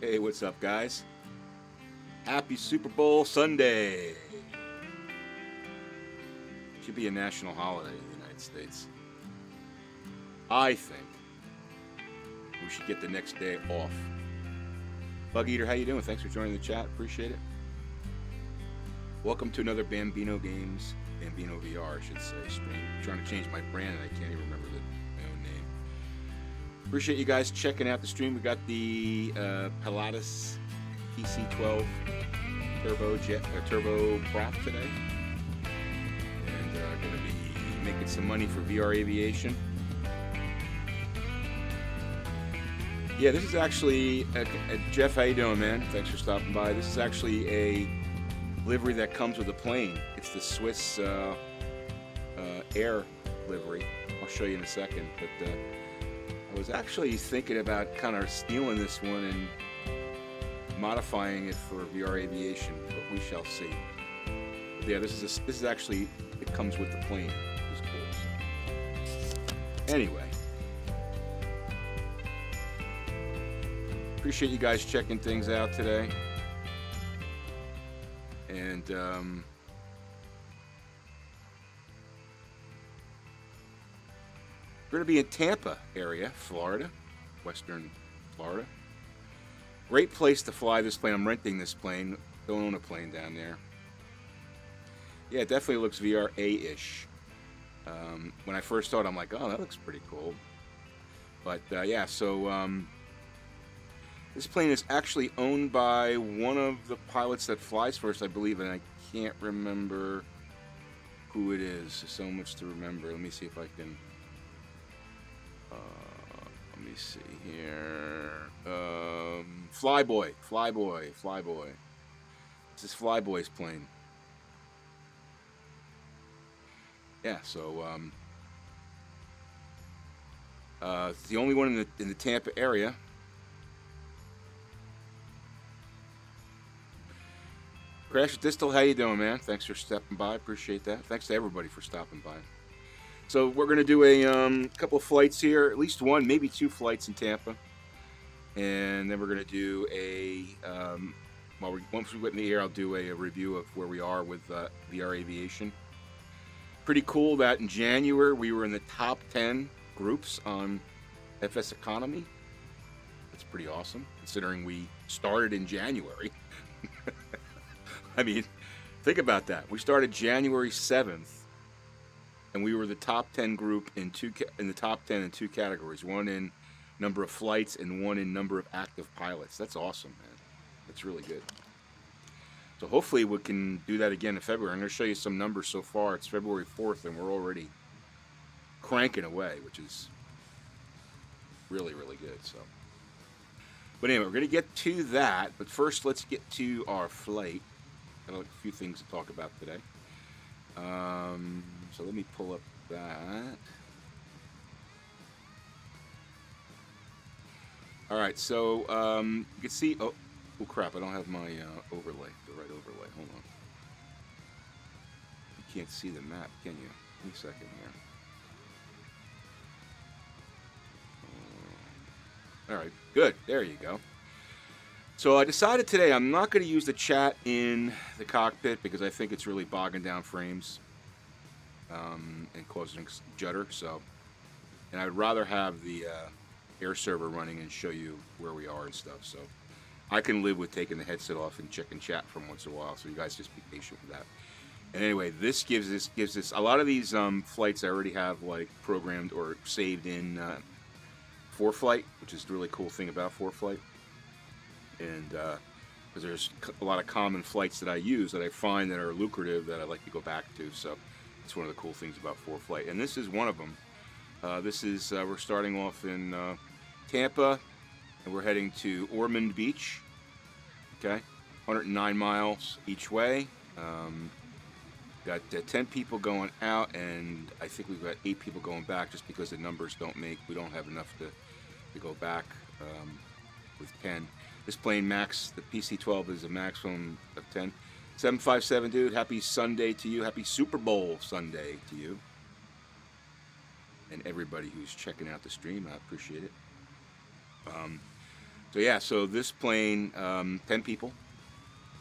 Hey, what's up, guys? Happy Super Bowl Sunday! Should be a national holiday in the United States. I think we should get the next day off. Bug Eater, how you doing? Thanks for joining the chat. Appreciate it. Welcome to another Bambino Games, Bambino VR, I should say, stream. I'm trying to change my brand and I can't even remember my own name. Appreciate you guys checking out the stream. We got the Pilatus PC-12 turbo prop today, and going to be making some money for VR Aviation. Yeah, this is actually Jeff. How you doing, man? Thanks for stopping by. This is actually a livery that comes with a plane. It's the Swiss Air livery. I'll show you in a second, but. I was actually thinking about kind of stealing this one and modifying it for VR Aviation, but we shall see. But yeah, this is actually, it comes with the plane. It's cool. Anyway, appreciate you guys checking things out today, and we're going to be in Tampa area, Florida, Western Florida. Great place to fly this plane. I'm renting this plane. Don't own a plane down there. Yeah, it definitely looks VRA-ish. When I first saw it, I'm like, oh, that looks pretty cool. But yeah, so this plane is actually owned by one of the pilots that flies first, I believe, and I can't remember who it is. There's so much to remember. Let me see if I can... let me see here. Flyboy. This is Flyboy's plane. Yeah, so it's the only one in the Tampa area. Crash Distal, how you doing, man? Thanks for stepping by. Appreciate that. Thanks to everybody for stopping by. So we're going to do a couple of flights here, at least one, maybe two flights in Tampa. And then we're going to do a, once we get in the air, I'll do a review of where we are with VR Aviation. Pretty cool that in January we were in the top 10 groups on FSEconomy. That's pretty awesome, considering we started in January. I mean, think about that. We started January 7th. And we were the top 10 group in the top 10 in two categories. One in number of flights and one in number of active pilots. That's awesome, man. That's really good. So hopefully we can do that again in February. I'm going to show you some numbers so far. It's February 4th and we're already cranking away, which is really, really good. So, but anyway, we're going to get to that. But first, let's get to our flight. Got a few things to talk about today. So let me pull up that. All right, so you can see, oh crap, I don't have my overlay, the right overlay. Hold on. You can't see the map, can you? Give me a second here. All right, good. There you go. So I decided today I'm not going to use the chat in the cockpit because I think it's really bogging down frames. And causing judder, so, and I'd rather have the air server running and show you where we are and stuff, so I can live with taking the headset off and checking chat from once in a while, so you guys just be patient with that. And anyway, this gives us a lot of these flights I already have like programmed or saved in ForeFlight, which is the really cool thing about ForeFlight, and because there's a lot of common flights that I use that I find that are lucrative that I like to go back to, so it's one of the cool things about ForeFlight, and this is one of them. This is we're starting off in Tampa, and we're heading to Ormond Beach. Okay, 109 miles each way. Got 10 people going out, and I think we've got 8 people going back, just because the numbers don't make. We don't have enough to go back with 10. This plane max, the PC-12 is a maximum of 10. 757, dude, happy Sunday to you. Happy Super Bowl Sunday to you. And everybody who's checking out the stream, I appreciate it. So yeah, so this plane, 10 people,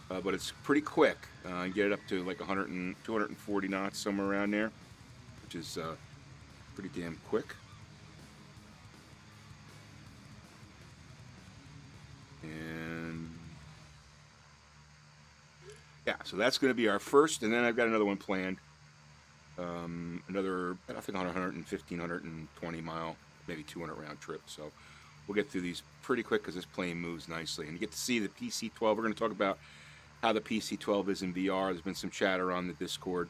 but it's pretty quick. You get it up to like 100 and 240 knots, somewhere around there, which is pretty damn quick. And yeah, so that's going to be our first, and then I've got another one planned. Another, I think, 115, 120 mile, maybe 200 round trip. So we'll get through these pretty quick because this plane moves nicely. And you get to see the PC-12. We're going to talk about how the PC-12 is in VR. There's been some chatter on the Discord,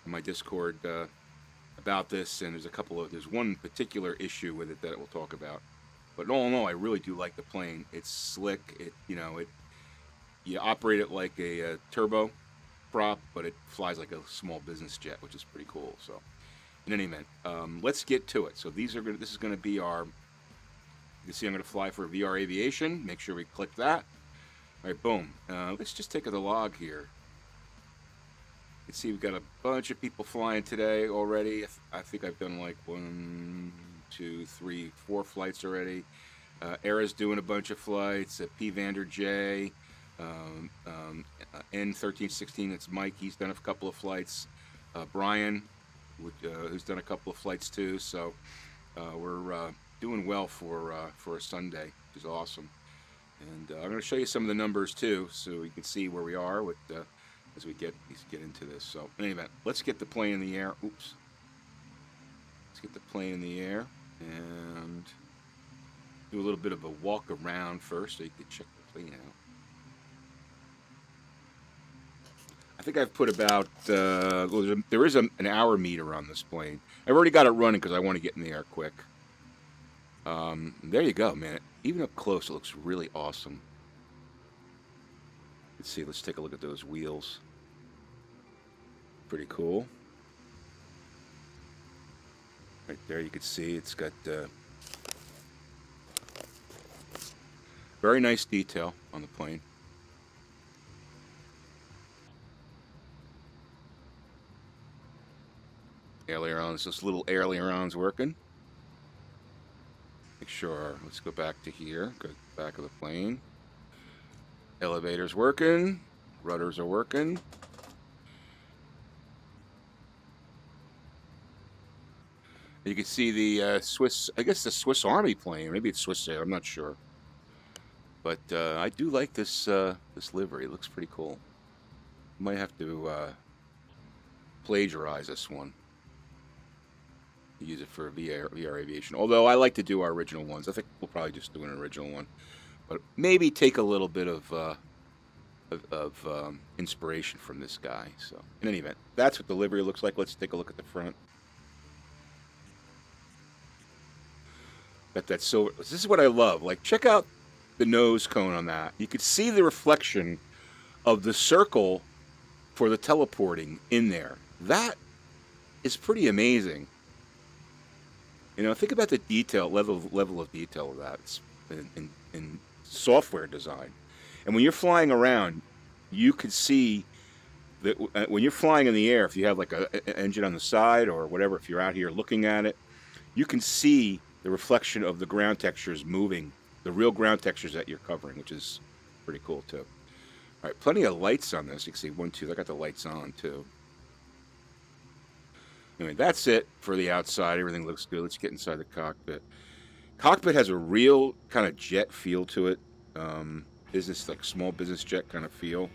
my Discord, about this, and there's one particular issue with it that we'll talk about. But all in all, I really do like the plane. It's slick. You operate it like a turbo prop, but it flies like a small business jet, which is pretty cool. So, in any event, let's get to it. So this is going to be our. You can see I'm going to fly for VR Aviation. Make sure we click that. All right, boom. Let's just take the log here. You can see we've got a bunch of people flying today already. I think I've done like 1, 2, 3, 4 flights already. Era's doing a bunch of flights. P. Vander J. N1316, it's Mike. He's done a couple of flights. Brian, who's done a couple of flights too. So we're doing well for a Sunday, which is awesome. And I'm going to show you some of the numbers too, so you can see where we are with as we get into this. So in any event, let's get the plane in the air. Oops. Let's get the plane in the air and do a little bit of a walk around first, so you can check the plane out. I think I've put about, there is an hour meter on this plane. I've already got it running because I want to get in the air quick. There you go, man. Even up close, it looks really awesome. Let's see, let's take a look at those wheels. Pretty cool. Right there, you can see it's got very nice detail on the plane. Ailerons, this little aileron's working. Make sure, let's go back to here, go back of the plane. Elevator's working, rudders are working. You can see the Swiss, I guess the Swiss Army plane, maybe it's Swiss Air, I'm not sure. But I do like this this livery, it looks pretty cool. Might have to plagiarize this one. Use it for VR Aviation. Although I like to do our original ones. I think we'll probably just do an original one, but maybe take a little bit of inspiration from this guy. So, in any event, that's what the livery looks like. Let's take a look at the front. Got that silver. This is what I love. Like, check out the nose cone on that. You could see the reflection of the circle for the teleporting in there. That is pretty amazing. You know, think about the detail level of detail of that in software design. And when you're flying around, you could see that when you're flying in the air, if you have like an engine on the side or whatever, if you're out here looking at it, you can see the reflection of the ground textures moving, the real ground textures that you're covering, which is pretty cool too. All right, plenty of lights on this. You can see 1, 2. I got the lights on too. Anyway, that's it for the outside. Everything looks good. Let's get inside the cockpit. Cockpit has a real kind of jet feel to it. Business, like small business jet kind of feel.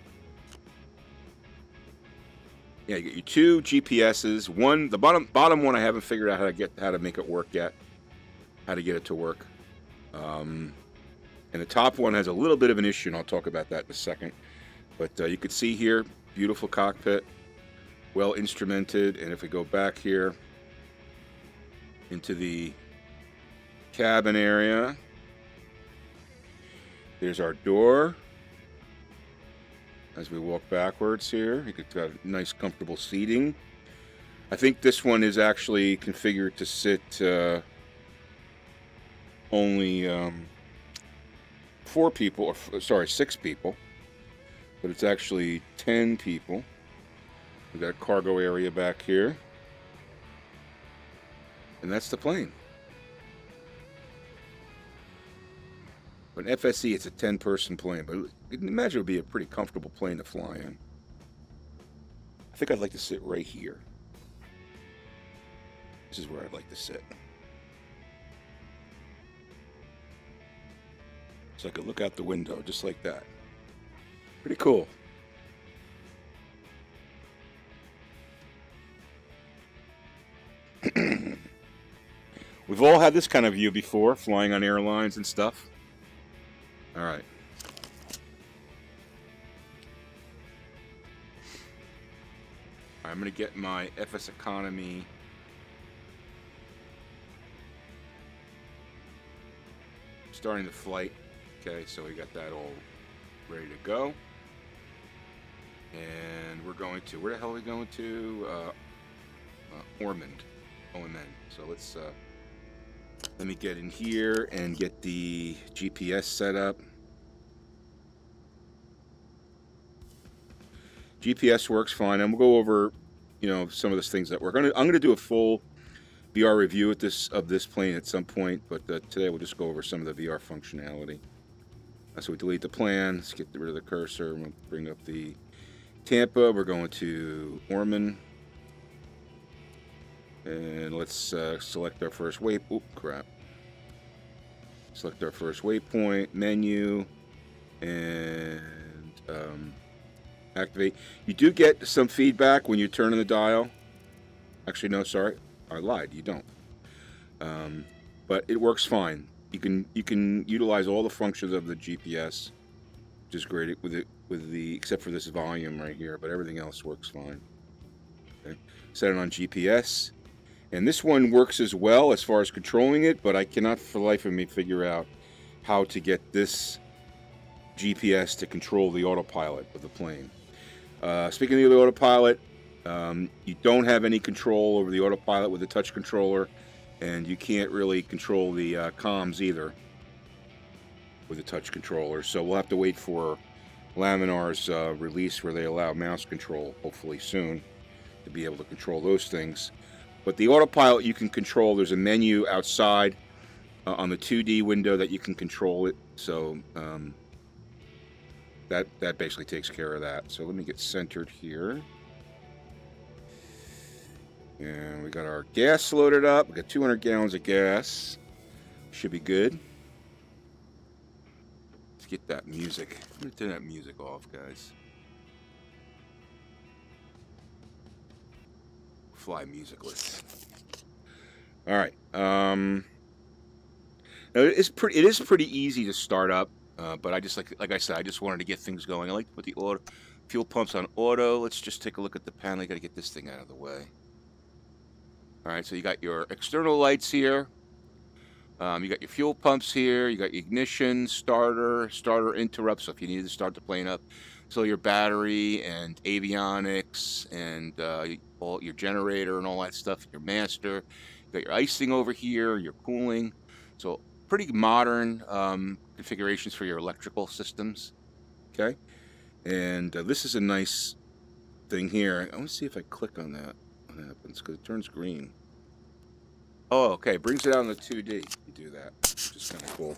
Yeah, you get your 2 GPSs. One, the bottom one, I haven't figured out how to make it work yet. How to get it to work. And the top one has a little bit of an issue, and I'll talk about that in a second. But you can see here, beautiful cockpit. Well instrumented, and if we go back here into the cabin area, there's our door. As we walk backwards here, you could got nice comfortable seating. I think this one is actually configured to sit only 4 people, or sorry, 6 people, but it's actually 10 people. We've got a cargo area back here. And that's the plane. But an FSE, it's a 10-person plane, but imagine it would be a pretty comfortable plane to fly in. I think I'd like to sit right here. This is where I'd like to sit. So I could look out the window just like that. Pretty cool. We've all had this kind of view before, flying on airlines and stuff. All right. I'm going to get my FSEconomy starting the flight. Okay, so we got that all ready to go. And we're going to, where the hell are we going to? Ormond. OMN. So let's, let me get in here and get the GPS set up. GPS works fine, and we'll go over, you know, some of the things that work. I'm gonna do a full VR review of this plane at some point, but today we'll just go over some of the VR functionality. So we delete the plan. Let's get rid of the cursor. We'll bring up the Tampa. We're going to Ormond, and let's select our first waypoint. Oop, crap. Select our first waypoint, menu, and activate. You do get some feedback when you turn on the dial. Actually, no, sorry, I lied. You don't. But it works fine. You can utilize all the functions of the GPS, which is great with the except for this volume right here. But everything else works fine. Okay. Set it on GPS, and this one works as well as far as controlling it. But I cannot for the life of me figure out how to get this GPS to control the autopilot of the plane. Speaking of the autopilot, you don't have any control over the autopilot with the touch controller, and you can't really control the comms either with the touch controller. So we'll have to wait for Laminar's release where they allow mouse control, hopefully soon, to be able to control those things. But the autopilot you can control. There's a menu outside on the 2D window that you can control it. So that basically takes care of that. So let me get centered here. And we got our gas loaded up. We got 200 gallons of gas. Should be good. Let's get that music. I'm going to turn that music off, guys. Fly musicless. All right. Now it is pretty easy to start up. But I just like I said, I just wanted to get things going. I like to put the fuel pumps on auto. Let's just take a look at the panel. I got to get this thing out of the way. All right, so you got your external lights here. You got your fuel pumps here. You got your ignition, starter interrupt. So if you need to start the plane up, so your battery and avionics and all your generator and all that stuff. Your master. You got your icing over here. Your cooling. So pretty modern configurations for your electrical systems. Okay, and this is a nice thing here. I want to see if I click on that, what happens, because it turns green. Oh, okay, brings it out in the 2D. You do that, which is kind of cool.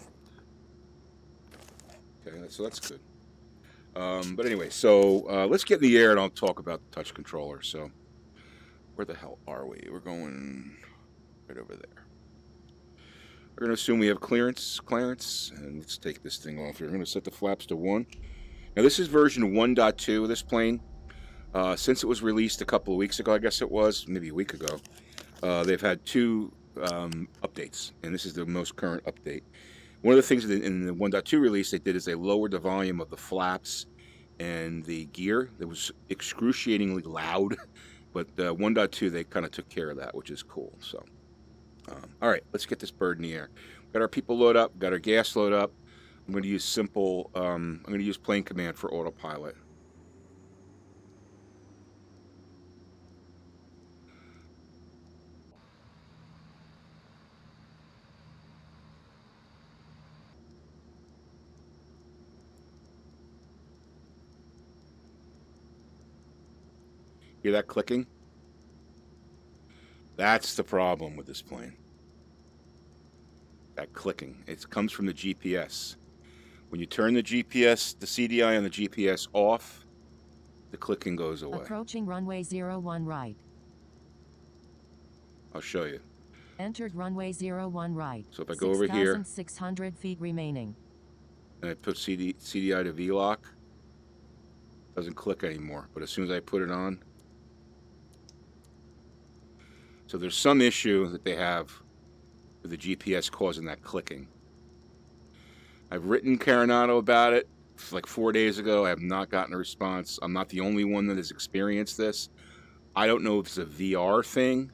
Okay, so that's good. But anyway, so let's get in the air and I'll talk about the touch controller. So where the hell are we? We're going right over there. We're going to assume we have clearance, and let's take this thing off here. We're going to set the flaps to 1. Now, this is version 1.2 of this plane. Since it was released a couple of weeks ago, I guess it was, maybe a week ago, they've had 2 updates, and this is the most current update. One of the things in the 1.2 release they did is they lowered the volume of the flaps and the gear. It was excruciatingly loud, but 1.2 they kind of took care of that, which is cool. So. All right, let's get this bird in the air. Got our people load up, got our gas load up. I'm going to use simple, I'm going to use plane command for autopilot. Hear that clicking? That's the problem with this plane. That clicking. It comes from the GPS. When you turn the GPS, the CDI on the GPS off, the clicking goes away. Approaching runway 01 right. I'll show you. Entered runway 01 right. So if I go over here, 6,600 feet remaining. and I put CDI to VLOck, it doesn't click anymore. But as soon as I put it on, so there's some issue that they have with the GPS causing that clicking. I've written Carenado about it like 4 days ago. I have not gotten a response. I'm not the only one that has experienced this. I don't know if it's a VR thing,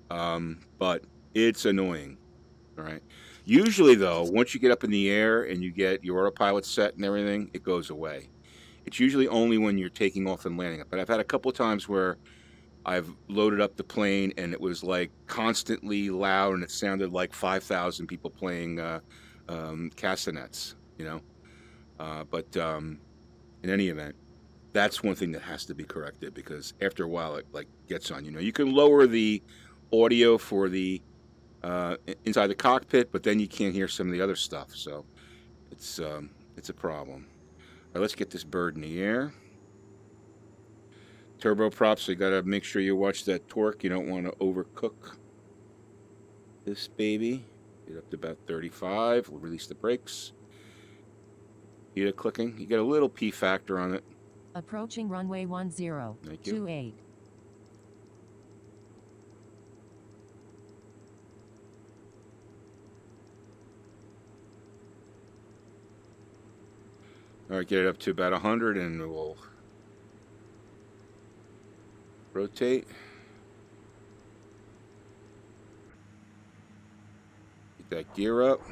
but it's annoying. All right. Usually, though, once you get up in the air and you get your autopilot set and everything, it goes away. It's usually only when you're taking off and landing it. But I've had a couple of times where I've loaded up the plane and it was like constantly loud and it sounded like 5,000 people playing castanets, you know. But in any event, that's one thing that has to be corrected, because after a while it like gets on. You know, you can lower the audio for the inside the cockpit, but then you can't hear some of the other stuff. So it's a problem. All right, let's get this bird in the air. Turboprop, so you got to make sure you watch that torque. You don't want to overcook this baby. Get up to about 35. We'll release the brakes. Get it clicking. You get a little P factor on it. Approaching runway 10. Thank you. 28. All right, get it up to about 100 and we'll rotate. Get that gear up.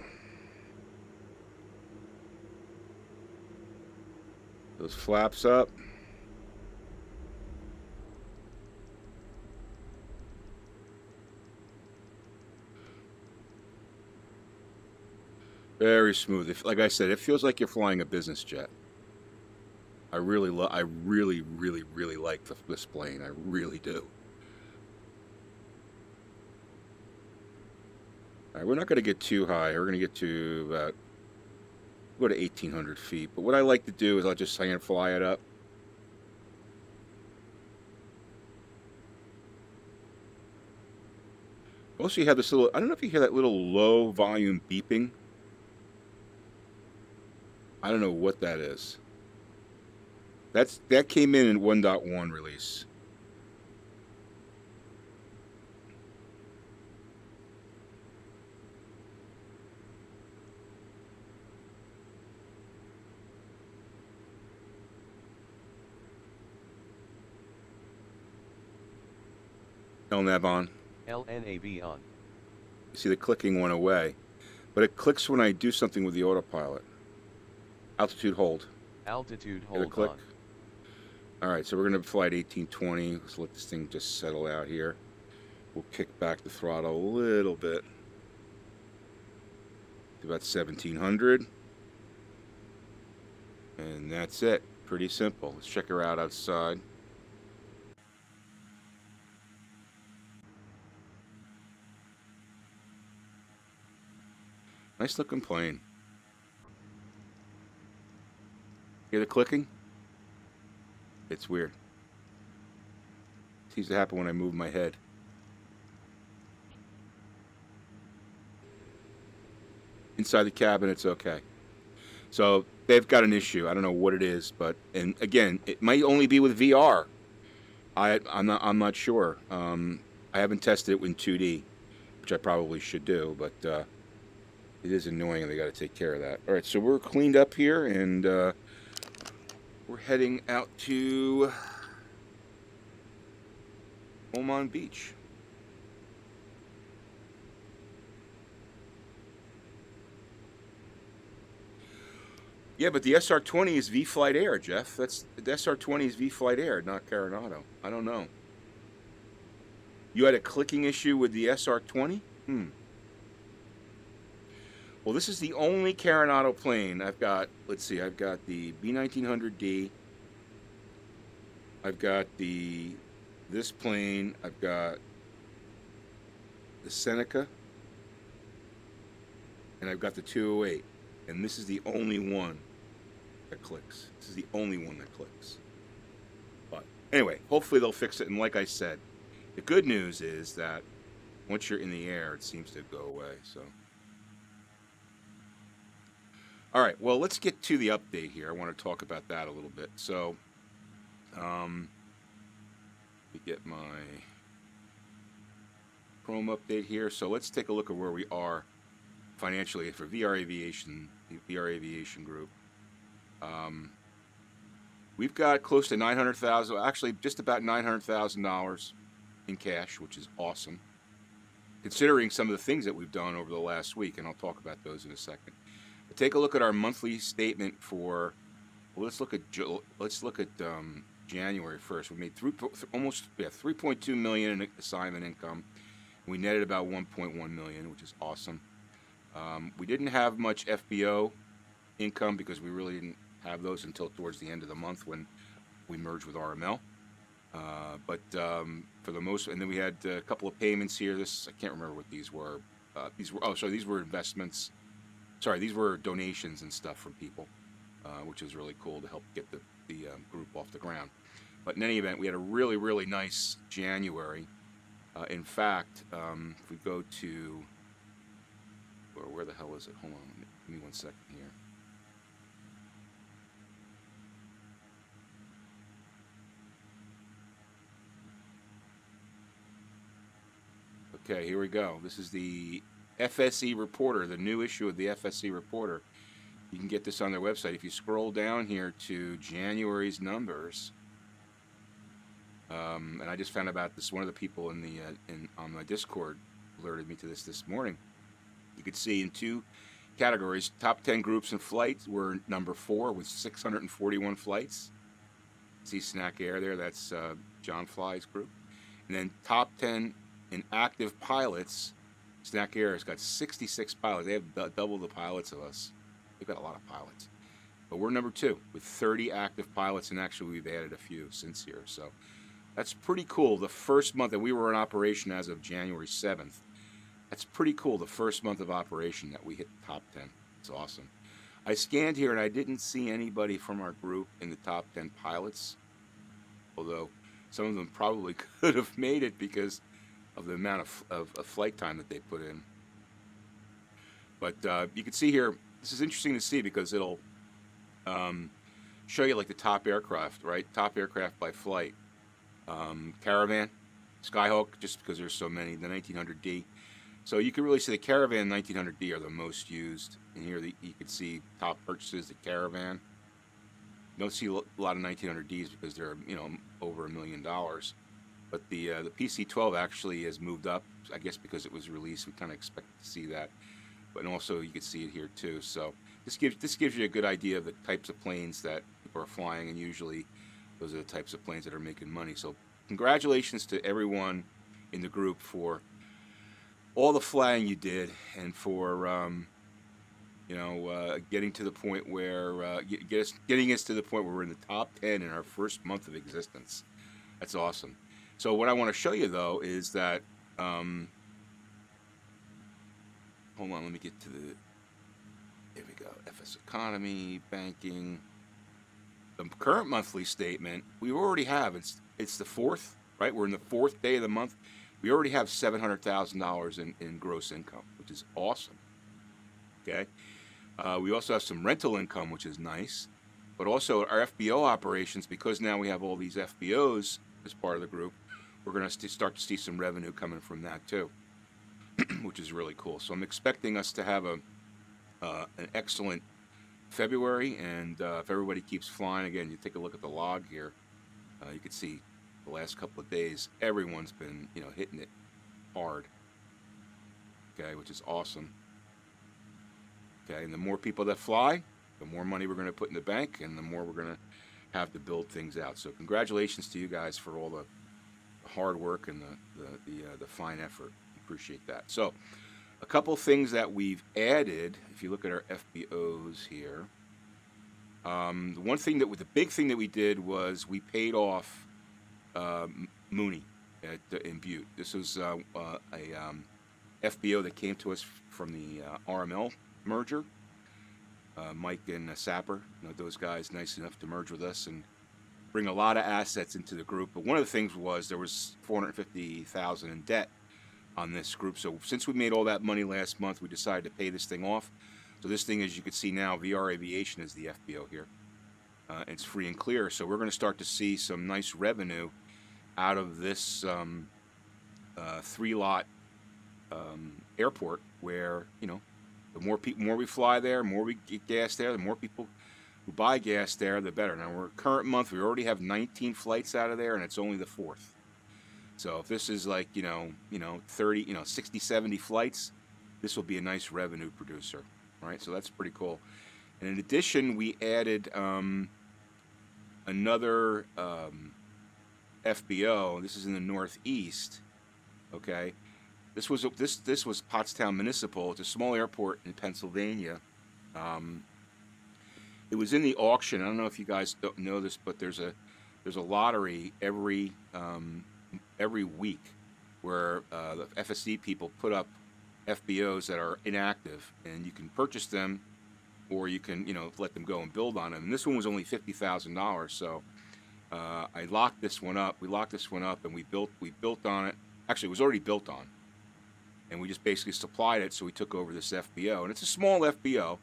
Those flaps up. Very smooth. Like I said, it feels like you're flying a business jet. I really like this plane. I really do. All right, we're not going to get too high. We're going to get to about, go to 1,800 feet. But what I like to do is I'll just hand fly it up. Also, you have this little, I don't know if you hear that little low volume beeping. I don't know what that is. That came in 1.1 release. LNAV on. LNAV on. You see the clicking went away, but it clicks when I do something with the autopilot. Altitude hold. Altitude hold click. on. All right, so we're going to fly at 1820. Let's let this thing just settle out here. We'll kick back the throttle a little bit to about 1,700. And that's it. Pretty simple. Let's check her out outside. Nice looking plane. Hear the clicking? It's weird. Seems to happen when I move my head. Inside the cabin, it's okay. So they've got an issue. I don't know what it is, but, and again, it might only be with VR. I'm not sure. I haven't tested it in 2D, which I probably should do, but it is annoying and they got to take care of that. All right, so we're cleaned up here and we're heading out to Oman Beach. Yeah, but the SR-20 is V-Flight Air, Jeff. The SR-20 is V-Flight Air, not Carenado. I don't know. You had a clicking issue with the SR-20? Well, this is the only Carenado plane I've got. Let's see, I've got the B1900D. I've got this plane. I've got the Seneca. And I've got the 208. And this is the only one that clicks. This is the only one that clicks. But anyway, hopefully they'll fix it. And like I said, the good news is that once you're in the air, it seems to go away. So, all right, well, let's get to the update here. I want to talk about that a little bit. So, let me get my Chrome update here. So let's take a look at where we are financially for VR Aviation, the VR Aviation Group. We've got close to $900,000, actually just about $900,000 in cash, which is awesome, considering some of the things that we've done over the last week, and I'll talk about those in a second. But take a look at our monthly statement for. Well, let's look at January 1st. We made almost 3.2 million in assignment income. We netted about 1.1 million, which is awesome. We didn't have much FBO income because we really didn't have those until towards the end of the month when we merged with RML. But for the most, and then we had a couple of payments here. I can't remember what these were. These were investments. Sorry, these were donations and stuff from people, which was really cool to help get the group off the ground. But in any event, we had a really, really nice January. In fact, if we go to, where the hell is it? Hold on, give me 1 second here. Okay, here we go. This is the FSC Reporter, the new issue of the FSC Reporter. You can get this on their website. If you scroll down here to January's numbers, and I just found out about this. One of the people in the on my Discord alerted me to this morning. You could see in 2 categories, top 10 groups and flights were number 4 with 641 flights. See Snack Air there, that's John Fly's group. And then top 10 in active pilots, Snack Air has got 66 pilots. They have double the pilots of us. They've got a lot of pilots. But we're number 2 with 30 active pilots, and actually we've added a few since here. So that's pretty cool. The first month that we were in operation as of January 7th, that's pretty cool. The first month of operation that we hit the top 10. It's awesome. I scanned here and I didn't see anybody from our group in the top 10 pilots, although some of them probably could have made it because of the amount of flight time that they put in. But you can see here, this is interesting to see because it'll show you like the top aircraft, right? Top aircraft by flight. Caravan, Skyhawk, just because there's so many, the 1900D. So you can really see the Caravan 1900D are the most used. And here you can see top purchases, the Caravan. You don't see a lot of 1900Ds because they're, over $1 million. But the PC-12 actually has moved up, I guess because it was released. We kind of expected to see that. But also you can see it here too. So this gives you a good idea of the types of planes that people are flying, and usually those are the types of planes that are making money. So congratulations to everyone in the group for all the flying you did, and for getting to the point where getting us to the point where we're in the top 10 in our first month of existence. That's awesome. So what I want to show you though is that hold on, let me get to the, here we go, FSEconomy, banking. The current monthly statement we already have, it's the 4th, right? We're in the 4th day of the month. We already have $700,000 in gross income, which is awesome. Okay. We also have some rental income, which is nice, but also our FBO operations, because now we have all these FBOs as part of the group, we're going to start to see some revenue coming from that too, which is really cool. So I'm expecting us to have an excellent February, and if everybody keeps flying, again, you take a look at the log here, you can see the last couple of days, everyone's been, hitting it hard. Okay, which is awesome. Okay, and the more people that fly, the more money we're going to put in the bank, and the more we're going to have to build things out. So congratulations to you guys for all the hard work and the fine effort. Appreciate that. So a couple things that we've added, if you look at our FBOs here, the big thing that we did was we paid off Mooney in Butte. This was a FBO that came to us from the RML merger, Mike and Sapper, those guys nice enough to merge with us and bring a lot of assets into the group. But one of the things was there was $450,000 in debt on this group. So since we made all that money last month, we decided to pay this thing off. So this thing, as you can see now, VR Aviation is the FBO here. It's free and clear. So we're going to start to see some nice revenue out of this 3-lot airport, where the more we fly there, more we get gas there, the more people who buy gas there, the better. Now, we're current month, we already have 19 flights out of there, and it's only the 4th. So if this is like 30, 60, 70 flights, this will be a nice revenue producer, right? So that's pretty cool. And in addition, we added another FBO. This is in the Northeast. Okay. This was Pottstown Municipal. It's a small airport in Pennsylvania. It was in the auction. I don't know if you guys don't know this, but there's a lottery every week where the FSC people put up FBOs that are inactive, and you can purchase them, or you can let them go and build on them. And this one was only $50,000, so I locked this one up. We locked this one up, and we built on it. Actually, it was already built on, and we just basically supplied it. So we took over this FBO, and it's a small FBO,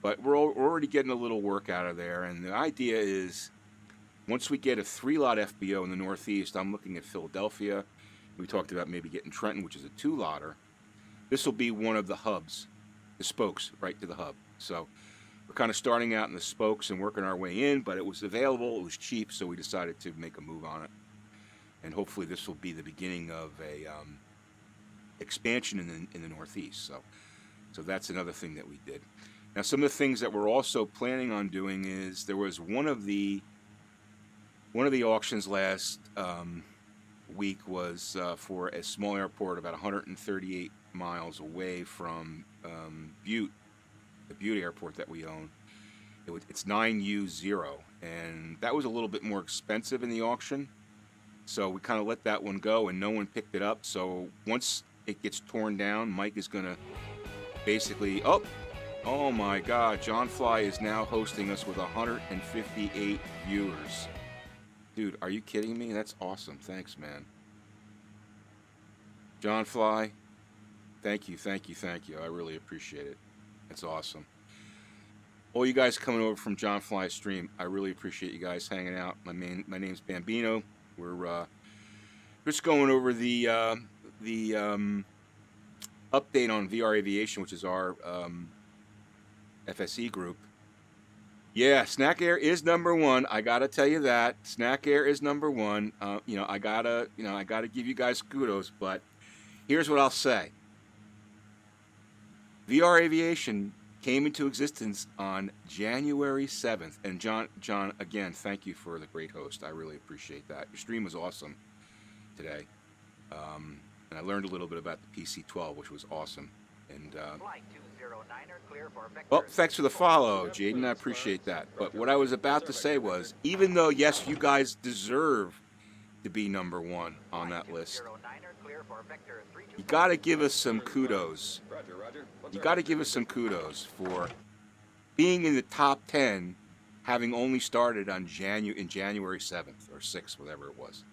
but we're already getting a little work out of there. And the idea is, once we get a 3-lot FBO in the Northeast, I'm looking at Philadelphia. We talked about maybe getting Trenton, which is a 2-lotter. This will be one of the hubs, the spokes right to the hub. So we're kind of starting out in the spokes and working our way in, but it was available, it was cheap, so we decided to make a move on it. And hopefully this will be the beginning of a expansion in the Northeast. So that's another thing that we did. Now, some of the things that we're also planning on doing is, there was one of the auctions last week was for a small airport about 138 miles away from Butte, the Butte airport that we own. It's 9U0, and that was a little bit more expensive in the auction. So we kind of let that one go, and no one picked it up. So once it gets torn down, Mike is going to basically... Oh my God, John Fly is now hosting us with 158 viewers. Dude, are you kidding me? That's awesome. Thanks, man. John Fly, thank you. I really appreciate it. That's awesome. All you guys coming over from John Fly's stream, I really appreciate you guys hanging out. My name's Bambino. We're just going over the update on VR Aviation, which is our FSE group. Yeah, Snack Air is #1. I gotta tell you that. Snack Air is #1. I gotta give you guys kudos, but here's what I'll say. VR Aviation came into existence on January 7th. And John, again, thank you for the great host. I really appreciate that. Your stream was awesome today. And I learned a little bit about the PC-12, which was awesome. And well, thanks for the follow, Jaden. I appreciate that. But what I was about to say was, even though, yes, you guys deserve to be #1 on that list, you got to give us some kudos. You got to give us some kudos for being in the top 10, having only started on January 7th or 6th, whatever it was.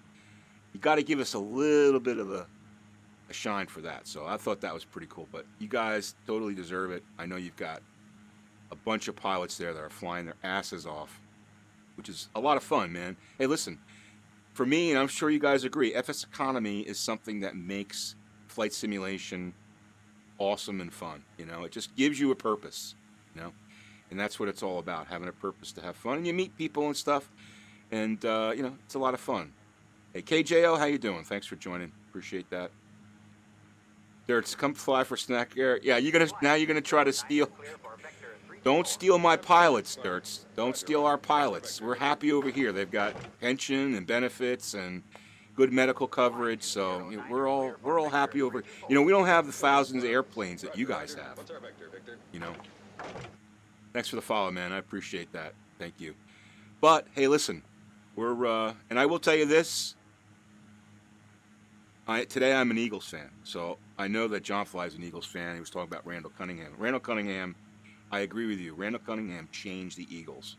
You got to give us a little bit of a shine for that. So I thought that was pretty cool. But you guys totally deserve it. I know you've got a bunch of pilots there that are flying their asses off, which is a lot of fun, man. Hey, listen, for me, and I'm sure you guys agree, FSEconomy is something that makes flight simulation awesome and fun. It just gives you a purpose, and that's what it's all about, having a purpose to have fun. And you meet people and stuff, and it's a lot of fun. Hey, KJO, how you doing? Thanks for joining. Appreciate that. Dirts, come fly for Snack Air. Yeah, now you're gonna try to steal. Don't steal my pilots, Dirts. Don't steal our pilots. We're happy over here. They've got pension and benefits and good medical coverage, so we're all happy over. We don't have the thousands of airplanes that you guys have. Thanks for the follow, man. I appreciate that. Thank you. But hey, listen, and I will tell you this. Today I'm an Eagles fan, so I know that John Fly is an Eagles fan. He was talking about Randall Cunningham. Randall Cunningham I agree with you. Randall Cunningham changed the Eagles,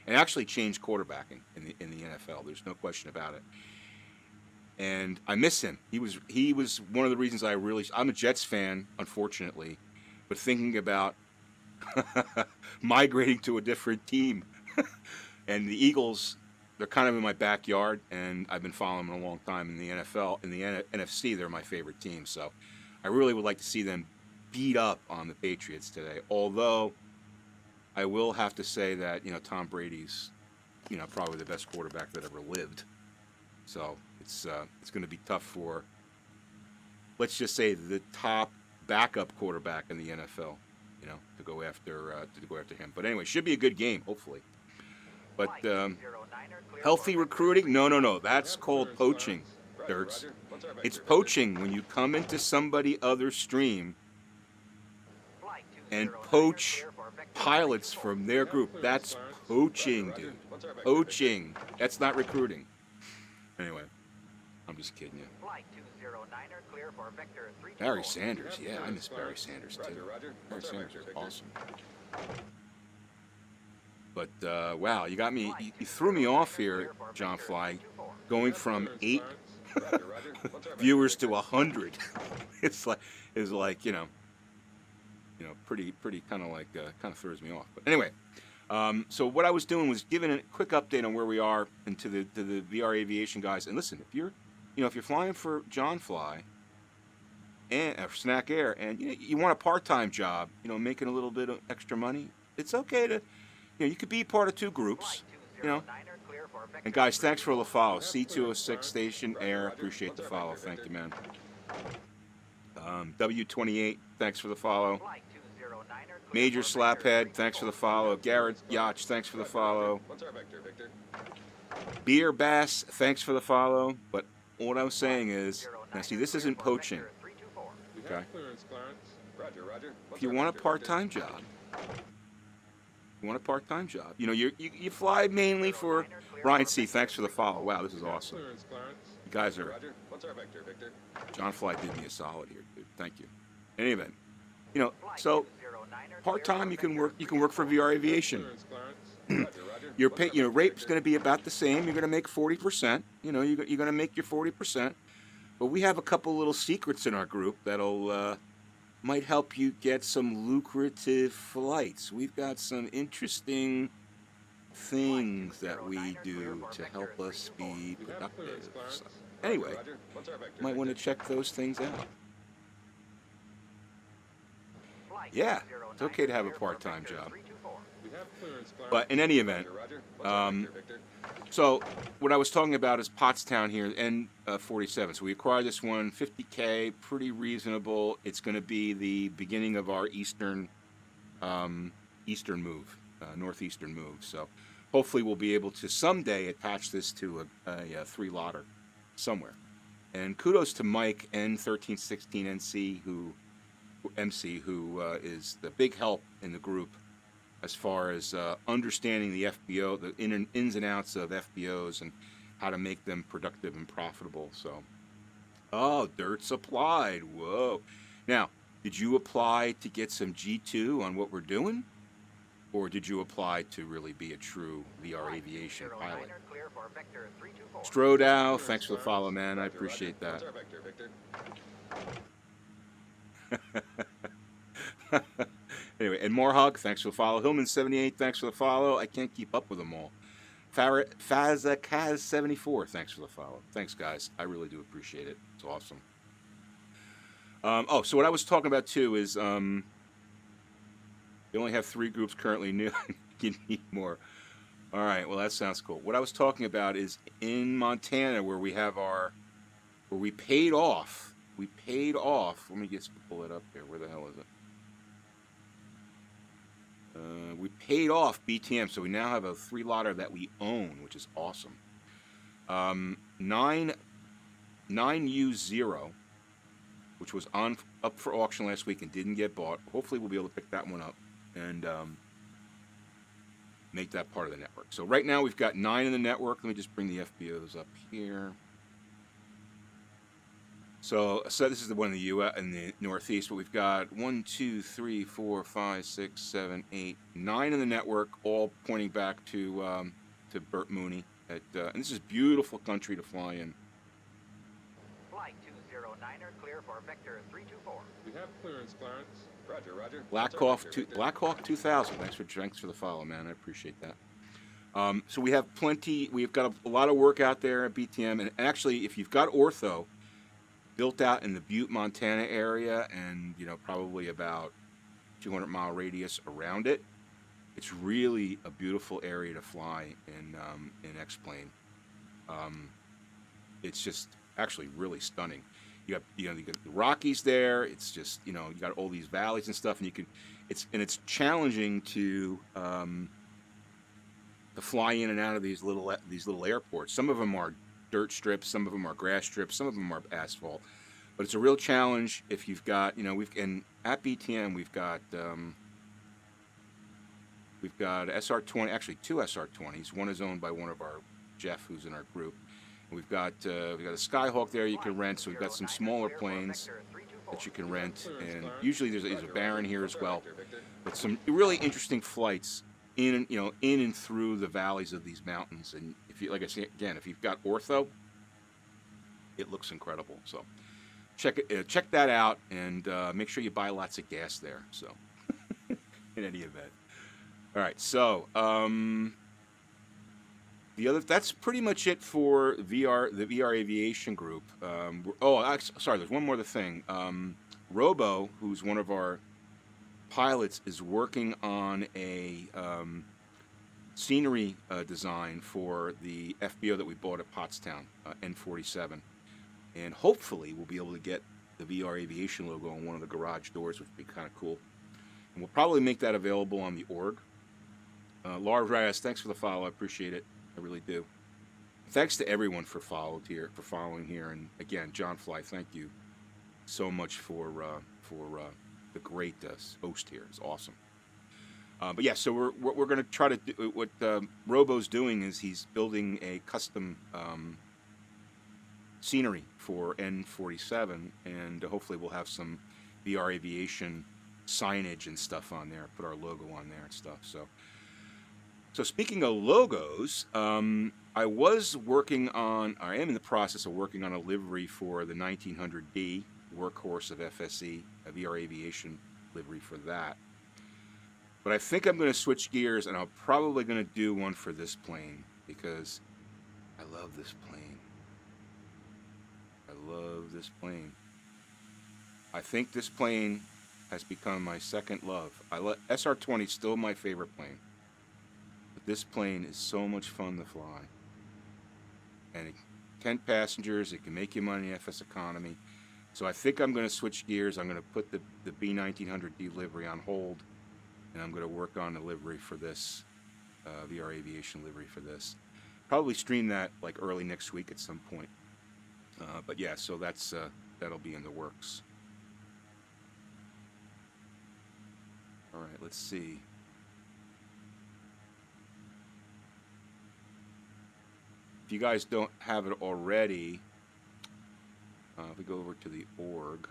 and actually changed quarterbacking in the NFL. There's no question about it. And I miss him. He was one of the reasons I'm a Jets fan, unfortunately, but thinking about migrating to a different team. And the Eagles, they're kind of in my backyard, and I've been following them a long time in the NFL. In the NFC, they're my favorite team. So I really would like to see them beat up on the Patriots today. Although I will have to say that, Tom Brady's, probably the best quarterback that ever lived. So it's going to be tough for, let's just say, the top backup quarterback in the NFL, to go after him. But anyway, should be a good game, hopefully. But healthy recruiting? No. That's called poaching, Dirks. It's poaching when you come into somebody other's stream and poach pilots from their group. That's poaching, dude. Poaching. That's not recruiting. Anyway, I'm just kidding you. Barry Sanders, yeah, I miss Barry Sanders too. Barry Sanders is awesome. But wow, you got me. You threw me off here, John Fly, going from 8 viewers to 100. It's like pretty kind of throws me off. But anyway, so what I was doing was giving a quick update on where we are and to the VR aviation guys. And listen, if you're flying for John Fly and Snack Air, and you want a part-time job, making a little bit of extra money, it's okay to, you could be part of 2 groups, And guys, thanks for the follow. C206 Station Air, appreciate the follow. Thank you, man. W28, thanks for the follow. Major Slaphead, thanks for the follow. Garrett Yacht, thanks for the follow. Beer Bass, thanks for the follow. But what I was saying is, now see, this isn't poaching. Okay. If you want a part-time job, you fly mainly for Brian C. Thanks for the follow. Wow, this is awesome. You guys are. John Fly did me a solid here, dude. Thank you. In any event, so part-time you can work for VR Aviation. Your rate's going to be about the same. You're going to make 40%. You're going to make your 40%. But we have a couple little secrets in our group that'll might help you get some lucrative flights. We've got some interesting things that we do to help us be productive. So, anyway, might want to check those things out. Yeah, it's okay to have a part-time job. But in any event, so what I was talking about is Pottstown here, N47. So we acquired this one, $50K, pretty reasonable. It's going to be the beginning of our eastern move, northeastern move. So hopefully we'll be able to someday attach this to a 3-lotter somewhere. And kudos to Mike N1316NC, who is the big help in the group as far as understanding the FBO, the ins and outs of FBOs and how to make them productive and profitable. So, oh, Dirt's applied. Whoa. Now, did you apply to get some G2 on what we're doing? Or did you apply to really be a true VR aviation pilot? Strodow, thanks for the follow, man. I appreciate that. Anyway, and Morehug, thanks for the follow. Hillman78, thanks for the follow. I can't keep up with them all. Fazakaz74, thanks for the follow. Thanks, guys. I really do appreciate it. It's awesome. So what I was talking about, too, is you only have 3 groups currently new. You need more. All right, well, that sounds cool. What I was talking about is in Montana, where we paid off. Let me just pull it up here. Where the hell is it? We paid off BTM, so we now have a 3-lotter that we own, which is awesome. 9U0, which was up for auction last week and didn't get bought. Hopefully we'll be able to pick that one up and make that part of the network. So right now we've got 9 in the network. Let me just bring the FBOs up here. So this is the one in the U.S. in the Northeast, but we've got 1, 2, 3, 4, 5, 6, 7, 8, 9 in the network, all pointing back to Burt Mooney. And this is beautiful country to fly in. Flight 209er, clear for vector 324. We have clearance, Clarence. Roger, roger. Blackhawk 2000. Thanks for the follow, man. I appreciate that. So we have plenty. We've got a lot of work out there at BTM, and actually, if you've got ortho built out in the Butte, Montana area, and probably about 200-mile radius around it, it's really a beautiful area to fly in X-plane. It's just actually really stunning. You got you got the Rockies there. It's just you got all these valleys and stuff, and it's challenging to fly in and out of these little airports. Some of them are dirt strips, some of them are grass strips, some of them are asphalt. But it's a real challenge if you've got and at BTM we've got SR20, actually 2 SR20s. One is owned by one of our Jeff, who's in our group. And we've got a Skyhawk there you can rent. So we've got some smaller planes that you can rent, and usually there's a Baron here as well. But some really interesting flights in and through the valleys of these mountains. And if you, like I say again, if you've got ortho, it looks incredible. So check that out, and make sure you buy lots of gas there. So in any event. All right, so that's pretty much it for the VR Aviation group. Sorry, there's one more thing. Robo, who's one of our pilots, is working on a scenery design for the FBO that we bought at Pottstown, N47, and hopefully we'll be able to get the VR Aviation logo on one of the garage doors, which would be kind of cool. And we'll probably make that available on the org. Laura Reyes, thanks for the follow. I appreciate it. I really do. Thanks to everyone for following here. And again, John Fly, thank you so much for the great host here. It's awesome. But yeah, so we're going to try to do what Robo's doing is he's building a custom scenery for N47, and hopefully we'll have some VR Aviation signage and stuff on there. Put our logo on there and stuff. So speaking of logos, I am in the process of working on a livery for the 1900D workhorse of FSE, a VR Aviation livery for that. But I think I'm going to switch gears, and I'm probably going to do one for this plane, because I love this plane. I think this plane has become my second love. SR-20 is still my favorite plane. This plane is so much fun to fly, and 10 passengers. It can make you money in FSEconomy. So I think I'm going to switch gears. I'm going to put the B1900D livery on hold, and I'm going to work on the livery for this VR Aviation livery for this. Probably stream that like early next week at some point. But yeah, so that'll be in the works. All right, let's see. If you guys don't have it already, if we go over to the org.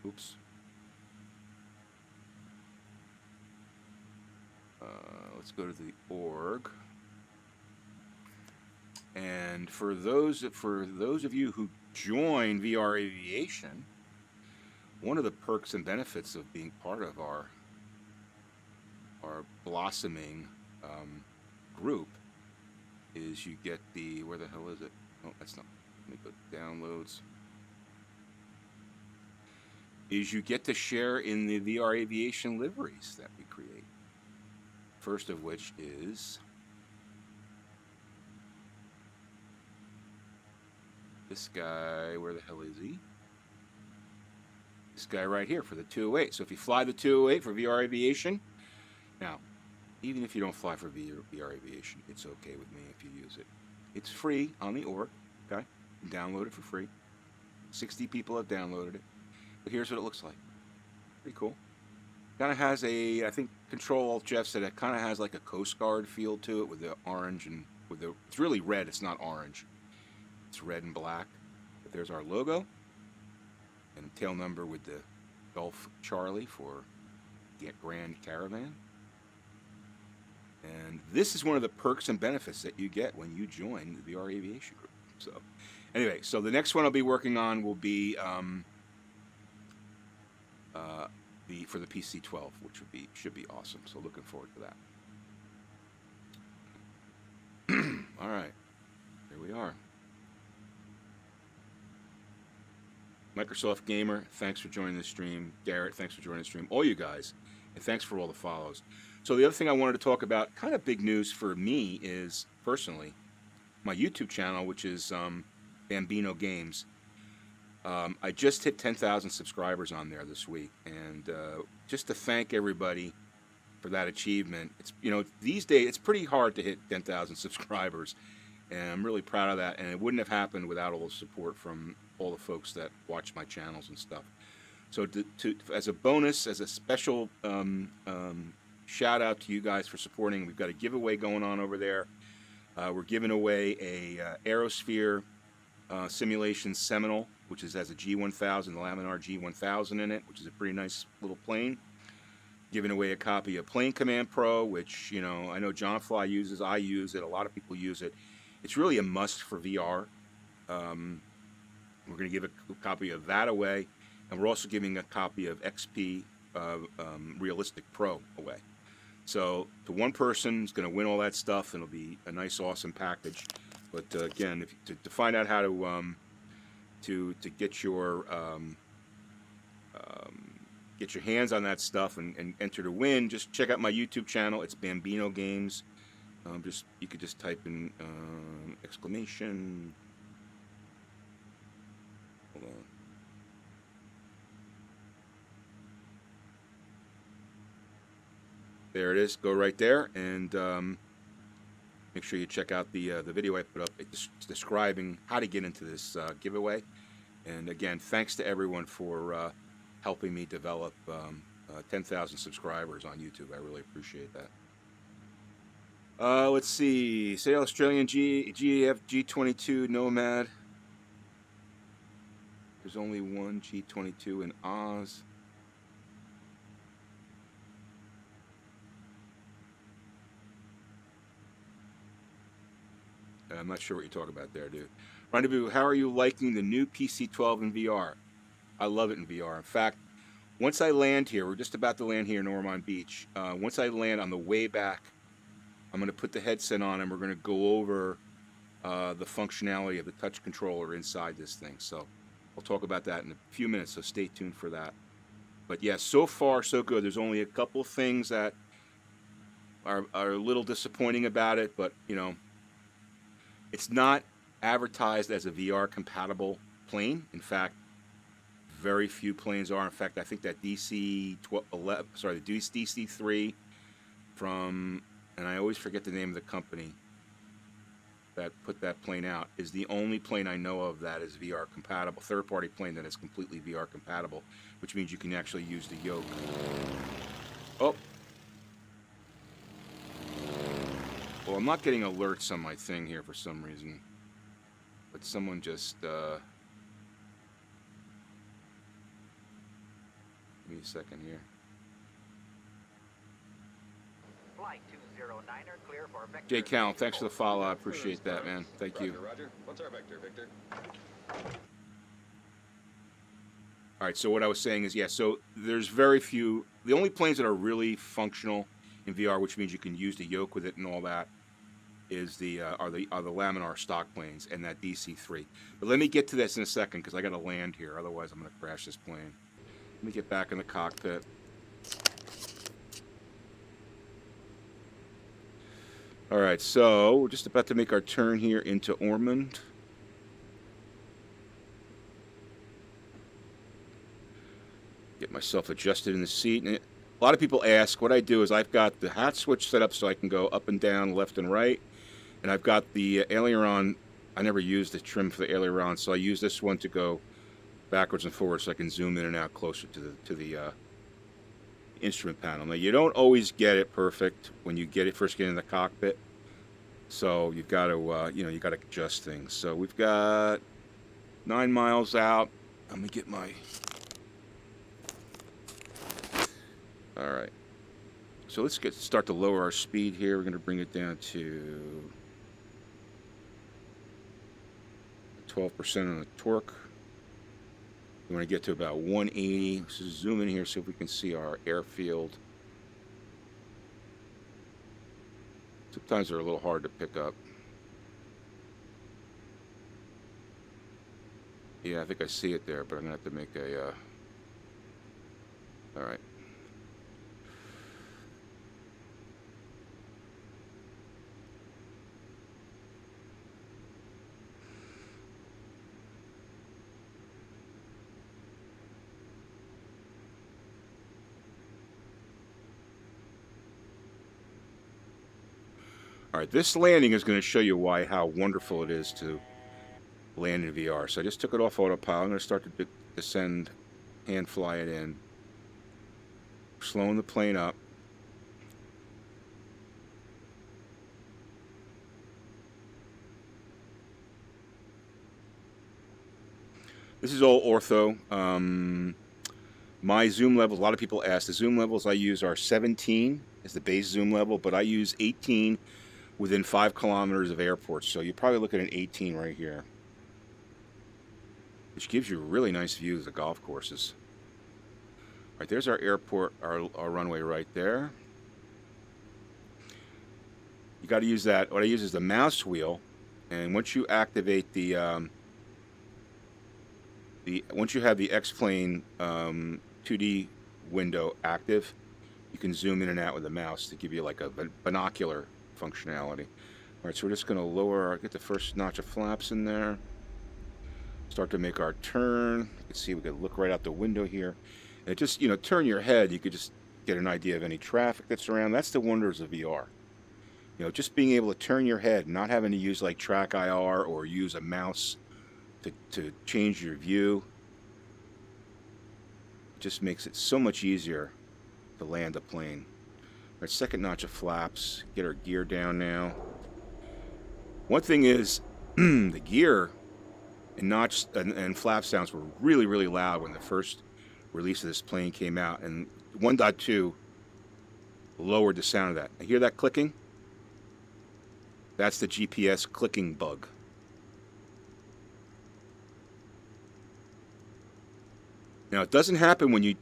Oops. Let's go to the org. And for those of you who join VR Aviation, one of the perks and benefits of being part of our blossoming group is you get the, where the hell is it? Oh, that's not, let me go to downloads. Is you get to share in the VR Aviation liveries that we create. First of which is this guy. Where the hell is he? This guy right here for the 208. So if you fly the 208 for VR Aviation, now, even if you don't fly for VR Aviation, it's okay with me if you use it. It's free on the org, okay? Download it for free. 60 people have downloaded it. But here's what it looks like. Pretty cool. Kind of has a, I think Control Jeff said it kind of has like a Coast Guard feel to it with the orange and with the, it's really red, it's not orange. It's red and black. But there's our logo. And a tail number with the Golf Charlie for Grand Caravan. And this is one of the perks and benefits that you get when you join the VR Aviation Group. So, anyway, so the next one I'll be working on will be for the PC-12, which should be awesome. So, looking forward to that. All right, here we are. Microsoft Gamer, thanks for joining the stream. Garrett, thanks for joining the stream. All you guys, and thanks for all the follows. So the other thing I wanted to talk about, kind of big news for me, is personally my YouTube channel, which is Bambino Games. I just hit 10,000 subscribers on there this week, and just to thank everybody for that achievement. It's, you know, these days it's pretty hard to hit 10,000 subscribers, and I'm really proud of that. And it wouldn't have happened without all the support from all the folks that watch my channels and stuff. So as a bonus, as a special shout out to you guys for supporting. We've got a giveaway going on over there. We're giving away a Aerosphere Simulation Seminole, which has a G1000, the Laminar G1000 in it, which is a pretty nice little plane. Giving away a copy of Plane Command Pro, which, you know, I know John Fly uses, I use it, a lot of people use it. It's really a must for VR. We're going to give a copy of that away, and we're also giving a copy of XP Realistic Pro away. So to one person is going to win all that stuff, and it'll be a nice, awesome package. But again, to find out how to get your hands on that stuff and enter to win, just check out my YouTube channel. It's Bambino Games. You could just type in exclamation. Hold on. There it is. Go right there, and make sure you check out the video I put up describing how to get into this giveaway. And again, thanks to everyone for helping me develop 10,000 subscribers on YouTube. I really appreciate that. Let's see. Say Australian GAF G22 Nomad. There's only one G22 in Oz. I'm not sure what you're talking about there, dude. Rendezvous, how are you liking the new PC-12 in VR? I love it in VR. In fact, once I land here, we're just about to land here in Ormond Beach. Once I land on the way back, I'm going to put the headset on and we're going to go over the functionality of the touch controller inside this thing. So I'll talk about that in a few minutes, so stay tuned for that. But yeah, so far so good. There's only a couple things that are a little disappointing about it, but you know, it's not advertised as a VR compatible plane. In fact, very few planes are. In fact, I think that DC-3 from, and I always forget the name of the company that put that plane out, is the only plane I know of that is VR compatible, third-party plane that is completely VR compatible, which means you can actually use the yoke. Oh. Well, I'm not getting alerts on my thing here for some reason, but someone just, give me a second here. Flight 209er, clear for vector. Jay Callan, thanks for the follow. I appreciate that, man. Thank you. Roger. What's our vector, Victor? All right, so what I was saying is, yeah, so there's very few, the only planes that are really functional in VR, which means you can use the yoke with it and all that, is are the Laminar stock planes and that DC-3. But let me get to this in a second because I got to land here. Otherwise, I'm going to crash this plane. Let me get back in the cockpit. All right, so we're just about to make our turn here into Ormond. Get myself adjusted in the seat. And a lot of people ask, what I do is I've got the hat switch set up so I can go up and down, left and right. And I've got the aileron. I never used the trim for the aileron, so I use this one to go backwards and forwards so I can zoom in and out closer to the instrument panel. Now, you don't always get it perfect when you first get in the cockpit. So you've got to, you know, you got to adjust things. So we've got 9 miles out. Let me get my... All right. So let's start to lower our speed here. We're going to bring it down to 12% on the torque. We want to get to about 180. Let's just zoom in here so if we can see our airfield. Sometimes they're a little hard to pick up. Yeah, I think I see it there, but I'm going to have to make a... all right. All right, this landing is going to show you how wonderful it is to land in VR. So I just took it off autopilot. I'm going to start to descend, hand fly it in. Slowing the plane up. This is all ortho. My zoom levels, a lot of people ask, the zoom levels I use are 17 as the base zoom level, but I use 18 within 5 kilometers of airports. So you probably look at an 18 right here, which gives you a really nice view of the golf courses. All right, there's our airport, our runway right there. You got to use that. What I use is the mouse wheel, and once you activate once you have the X-plane 2D window active, you can zoom in and out with the mouse to give you like a binocular functionality. All right, so we're just going to lower get the first notch of flaps in there. Start to make our turn. You can see we can look right out the window here. And just, you know, turn your head. You could just get an idea of any traffic that's around. That's the wonders of VR. You know, just being able to turn your head, not having to use like track IR or use a mouse to change your view. It just makes it so much easier to land a plane. Our second notch of flaps. Get our gear down now. One thing is, the gear and notch and flap sounds were really, really loud when the first release of this plane came out, and 1.2 lowered the sound of that. I hear that clicking? That's the GPS clicking bug. Now it doesn't happen when you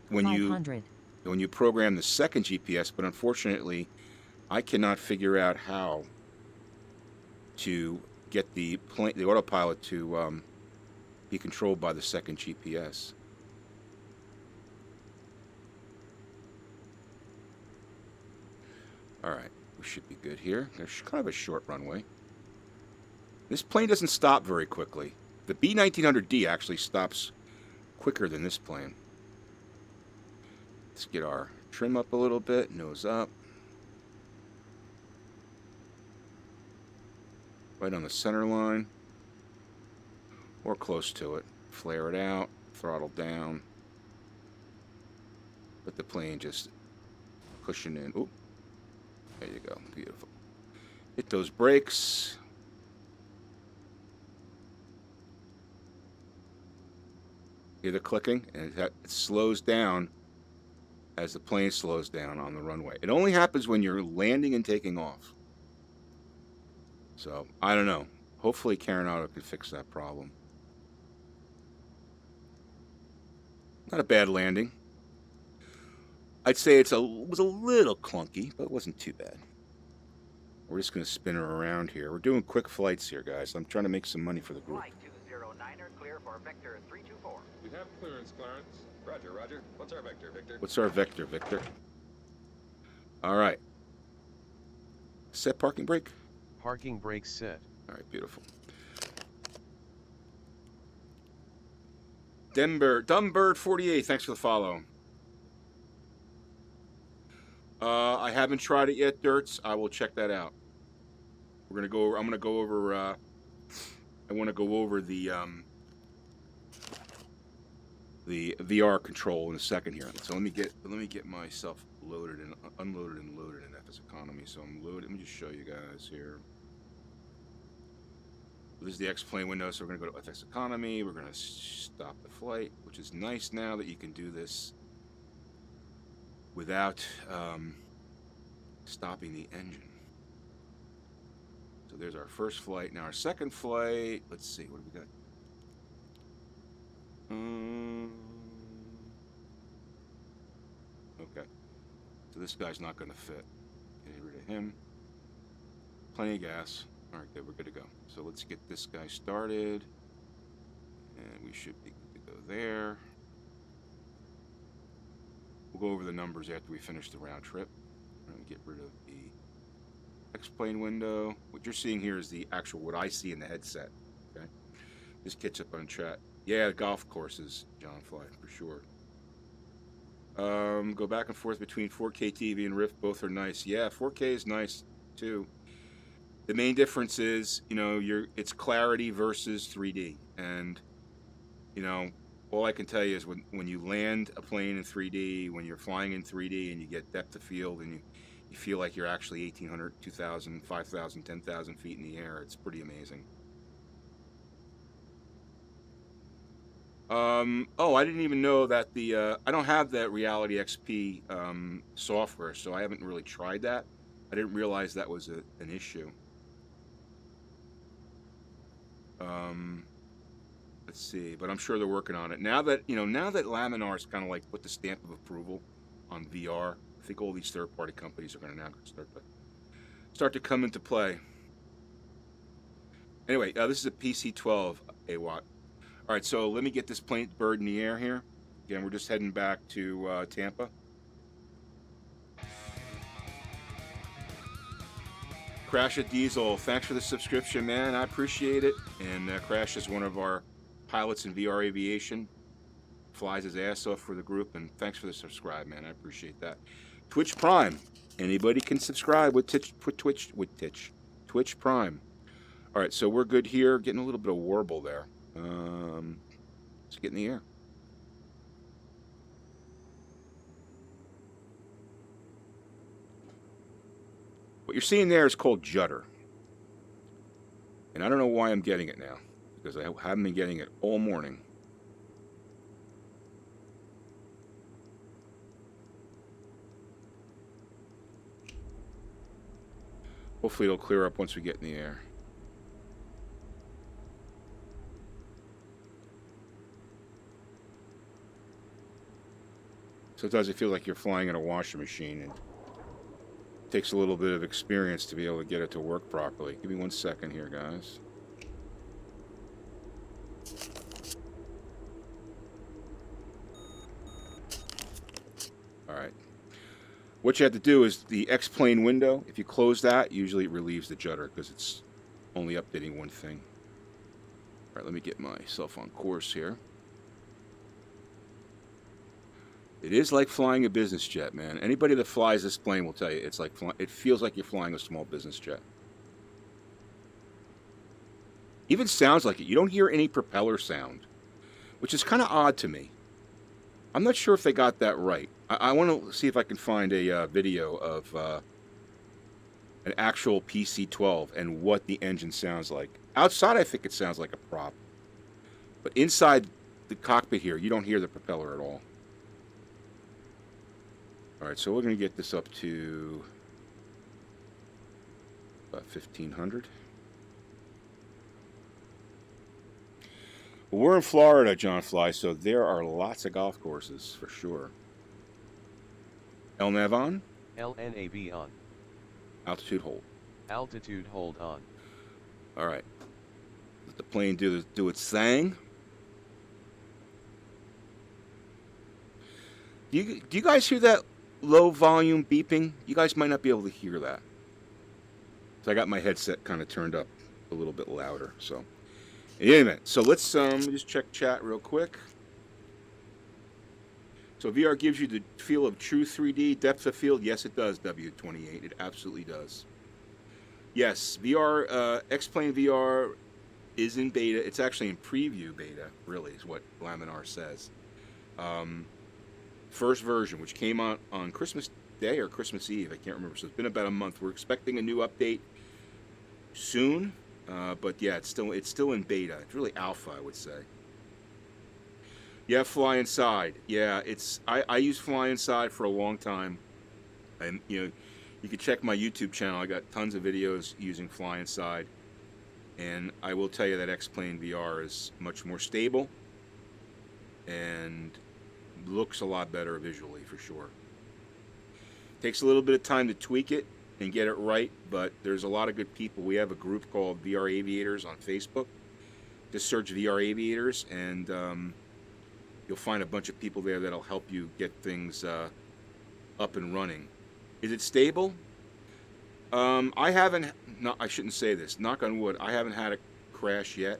program the second GPS, but unfortunately, I cannot figure out how to get the autopilot to be controlled by the second GPS. All right, we should be good here. There's kind of a short runway. This plane doesn't stop very quickly. The B1900D actually stops quicker than this plane. Let's get our trim up a little bit, nose up. Right on the center line, or close to it. Flare it out, throttle down. Let the plane just cushion in. Oop. There you go, beautiful. Hit those brakes. Hear the clicking? And it slows down as the plane slows down on the runway. It only happens when you're landing and taking off. So, I don't know. Hopefully Carenado can fix that problem. Not a bad landing. I'd say it was a little clunky, but it wasn't too bad. We're just going to spin her around here. We're doing quick flights here, guys. I'm trying to make some money for the group. Flight 209er, clear for vector 324. We have clearance, Clarence. Roger, Roger. What's our vector, Victor? What's our vector, Victor? All right. Set parking brake. Parking brakes set. All right, beautiful. Dumbird 48, thanks for the follow. I haven't tried it yet, Dirts. I will check that out. We're gonna go. I'm gonna go over. I want to go over the VR control in a second here. So let me get myself loaded and unloaded and loaded in FSEconomy. So I'm loaded. Let me just show you guys here. This is the X-plane window, so we're going to go to FSEconomy. We're going to stop the flight, which is nice now that you can do this without stopping the engine. So there's our first flight. Now our second flight, let's see, what do we got? Okay, so this guy's not going to fit. Get rid of him. Plenty of gas. All right, good, we're good to go. So let's get this guy started, and we should be good to go there. We'll go over the numbers after we finish the round trip. I'm going to get rid of the X-plane window. What you're seeing here is the actual, what I see in the headset. Okay, just catch up on chat. Yeah, golf courses, John Fly, for sure. Go back and forth between 4K TV and Rift. Both are nice. Yeah, 4K is nice too. The main difference is, you know, it's clarity versus 3D. And, you know, all I can tell you is when you land a plane in 3D, when you're flying in 3D and you get depth of field and you feel like you're actually 1,800, 2,000, 5,000, 10,000 feet in the air, it's pretty amazing. Oh, I didn't even know that I don't have that Reality XP software, so I haven't really tried that. I didn't realize that was an issue. Let's see, but I'm sure they're working on it. Now that, now that Laminar's kind of like put the stamp of approval on VR, I think all these third-party companies are going to now start to come into play. Anyway, this is a PC-12 AWAT. All right, so let me get this bird in the air here. Again, we're just heading back to Tampa. Crash at Diesel, thanks for the subscription, man. I appreciate it. And Crash is one of our pilots in VR aviation. Flies his ass off for the group, and thanks for the subscribe, man. I appreciate that. Twitch Prime, anybody can subscribe with Twitch Prime. All right, so we're good here. Getting a little bit of warble there. Let's get in the air. What you're seeing there is called judder. And I don't know why I'm getting it now, because I haven't been getting it all morning. Hopefully it'll clear up once we get in the air. Sometimes it feels like you're flying in a washing machine, and it takes a little bit of experience to be able to get it to work properly. Give me 1 second here, guys. All right. What you have to do is the X-plane window, if you close that, usually it relieves the judder because it's only updating one thing. All right, let me get myself on course here. It is like flying a business jet, man. Anybody that flies this plane will tell you it's like it feels like you're flying a small business jet. Even sounds like it. You don't hear any propeller sound, which is kind of odd to me. I'm not sure if they got that right. I want to see if I can find a video of an actual PC-12 and what the engine sounds like. Outside, I think it sounds like a prop. But inside the cockpit here, you don't hear the propeller at all. All right, so we're going to get this up to about 1,500. Well, we're in Florida, John Fly, so there are lots of golf courses for sure. El Navon? LNAV on. Altitude hold. Altitude hold on. All right. Let the plane do its thing. Do you guys hear that low volume beeping? You guys might not be able to hear that. So I got my headset kind of turned up a little bit louder. So, in any event, so let's just check chat real quick. So VR gives you the feel of true 3D depth of field. Yes, it does. W28, it absolutely does. Yes, VR X-plane VR is in beta. It's actually in preview beta. Really, is what Laminar says. First version, which came out on Christmas Day or Christmas Eve, I can't remember. So it's been about a month. We're expecting a new update soon. But yeah, it's still in beta. It's really alpha, I would say. Yeah, Fly Inside. Yeah, I used Fly Inside for a long time, and you can check my YouTube channel. I got tons of videos using Fly Inside, and I will tell you that X-Plane VR is much more stable and looks a lot better visually for sure. Takes a little bit of time to tweak it and get it right, but there's a lot of good people. We have a group called VR Aviators on Facebook. Just search VR Aviators, and you'll find a bunch of people there that'll help you get things up and running. Is it stable? I shouldn't say this. Knock on wood, I haven't had a crash yet.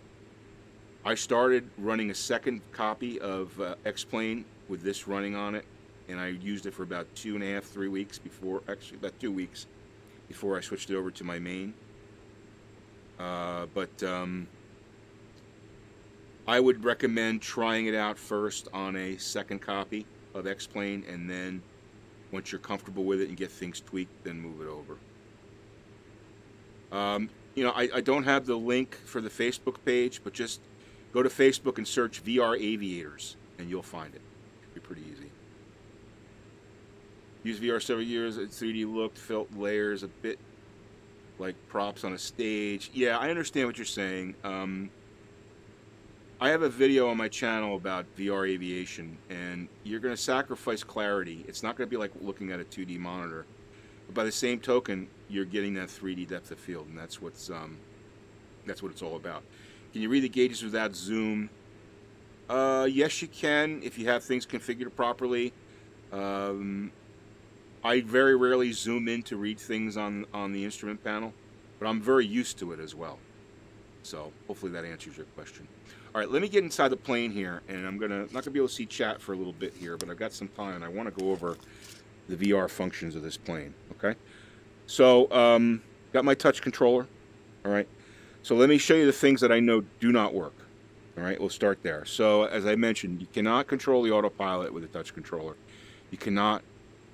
I started running a second copy of X-Plane with this running on it, and I used it for about 2.5, 3 weeks before, actually about 2 weeks before I switched it over to my main. I would recommend trying it out first on a second copy of X-Plane, and then once you're comfortable with it and get things tweaked, then move it over. I don't have the link for the Facebook page, but just go to Facebook and search VR Aviators, and you'll find it. It'll be pretty easy. Used VR several years. 3D looked, felt layers a bit like props on a stage. Yeah, I understand what you're saying. I have a video on my channel about VR aviation, and you're going to sacrifice clarity. It's not going to be like looking at a 2D monitor. But by the same token, you're getting that 3D depth of field, and that's what it's all about. Can you read the gauges without zoom? Yes, you can if you have things configured properly. I very rarely zoom in to read things on the instrument panel, but I'm very used to it as well. So hopefully that answers your question. All right, let me get inside the plane here, and I'm not gonna be able to see chat for a little bit here, but I've got some time, and I want to go over the VR functions of this plane. Okay, so got my touch controller. All right, so let me show you the things that I know do not work. All right, we'll start there. So as I mentioned, you cannot control the autopilot with a touch controller. You cannot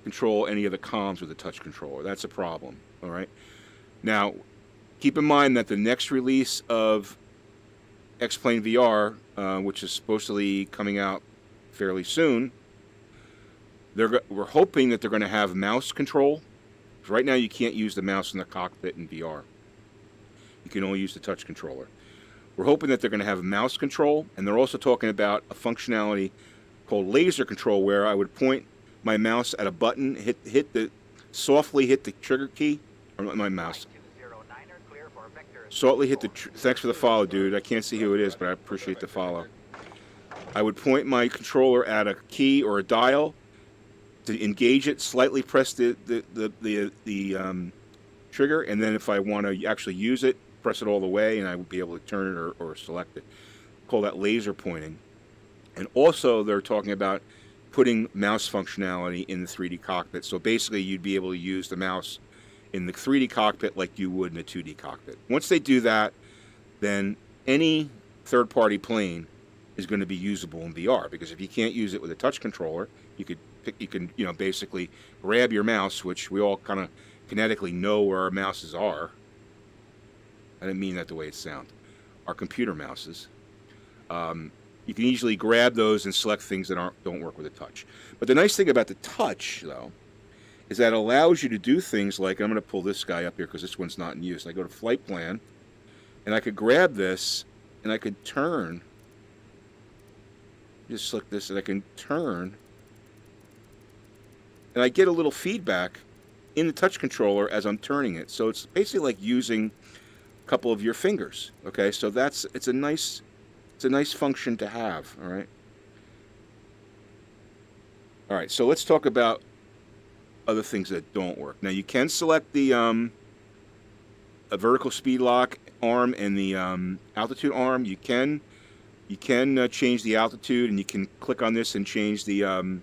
control any of the comms with a touch controller. That's a problem. All right, now keep in mind that the next release of X-Plane VR, which is supposedly coming out fairly soon, we're hoping that they're going to have mouse control. Right now you can't use the mouse in the cockpit in VR. You can only use the touch controller. We're hoping that they're going to have mouse control, and they're also talking about a functionality called laser control, where I would point my mouse at a button, softly hit the trigger key, or my mouse. Softly hit the, thanks for the follow, dude. I can't see who it is, but I appreciate the follow. I would point my controller at a key or a dial to engage it, slightly press the trigger, and then if I want to actually use it, press it all the way, and I would be able to turn it or select it. Call that laser pointing. And also they're talking about putting mouse functionality in the 3D cockpit. So basically you'd be able to use the mouse in the 3D cockpit like you would in a 2D cockpit. Once they do that, then any third-party plane is going to be usable in VR, because if you can't use it with a touch controller, you can basically grab your mouse, which we all kind of kinetically know where our mouses are. I didn't mean that the way it sounds. Our computer mouses. You can easily grab those and select things that don't work with a touch. But the nice thing about the touch, though, is that it allows you to do things like, I'm going to pull this guy up here because this one's not in use. I go to flight plan, and I could grab this, and I could turn. Just select this, and I can turn. And I get a little feedback in the touch controller as I'm turning it. So it's basically like using a couple of your fingers. Okay, so it's a nice function to have. All right. All right. So let's talk about other things that don't work. Now you can select the a vertical speed lock arm and the altitude arm. You can change the altitude, and you can click on this and change the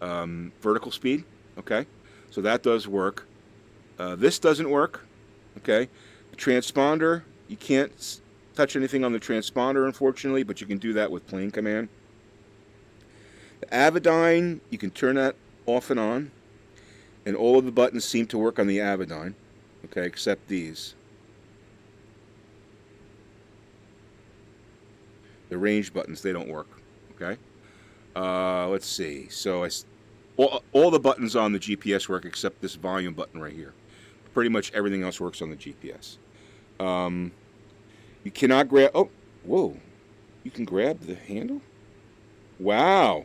vertical speed. Okay, so that does work. This doesn't work. Okay, the transponder, you can't touch anything on the transponder, unfortunately, but you can do that with plane command. The Avedon, you can turn that off and on, and all of the buttons seem to work on the Avedon, okay, except these. The range buttons, they don't work. Okay. Let's see. So all the buttons on the GPS work except this volume button right here. Pretty much everything else works on the GPS. You cannot grab... Oh, whoa. You can grab the handle? Wow.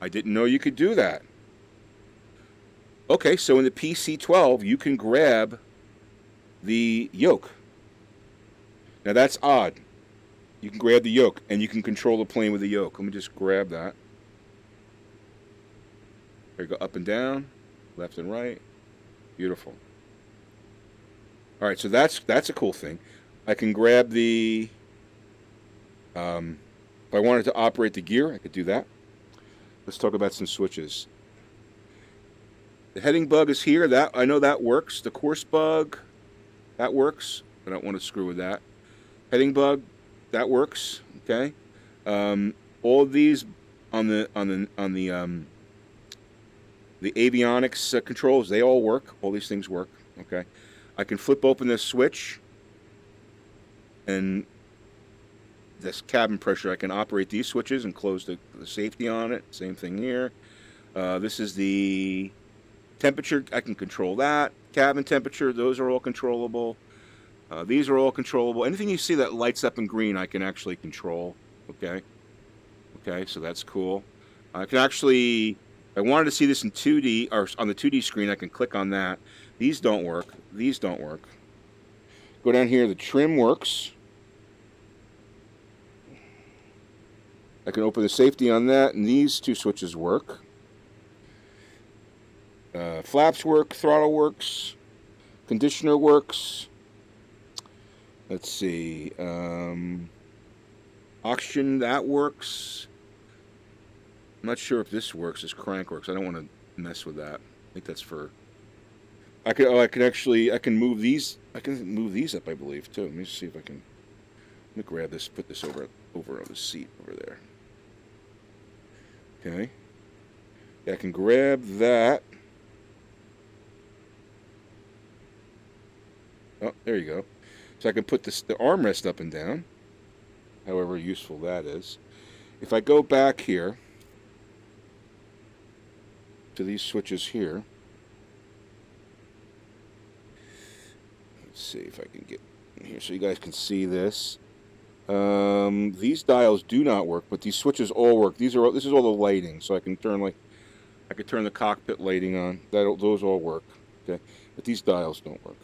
I didn't know you could do that. Okay, so in the PC-12, you can grab the yoke. Now that's odd. You can grab the yoke, and you can control the plane with the yoke. Let me just grab that. There you go, up and down, left and right. Beautiful. All right, so that's a cool thing. I can grab the... if I wanted to operate the gear, I could do that. Let's talk about some switches. The heading bug is here. That I know that works. The course bug, that works. I don't want to screw with that. Heading bug, that works. Okay. All of these on the avionics controls, they all work. All these things work. Okay. I can flip open this switch, and this cabin pressure, I can operate these switches and close the safety on it. Same thing here. This is the temperature. I can control that. Cabin temperature, those are all controllable. These are all controllable. Anything you see that lights up in green, I can actually control. Okay. Okay, so that's cool. I can actually, if I wanted to see this in 2D, or on the 2D screen, I can click on that. These don't work. These don't work. Go down here, the trim works. I can open the safety on that, and these two switches work. Flaps work, throttle works, conditioner works. Let's see. Oxygen, that works. I'm not sure if this works, this crank works. I don't want to mess with that. I think that's for... I can move these. I can move these up, I believe, too. Let me see if I can... Let me grab this, put this over on the seat over there. Okay. Yeah, I can grab that. Oh, there you go. So I can put the armrest up and down, however useful that is. If I go back here to these switches here, let's see if I can get in here so you guys can see this. These dials do not work, but these switches all work. This is all the lighting, so I can turn the cockpit lighting on. Those all work. Okay, but these dials don't work.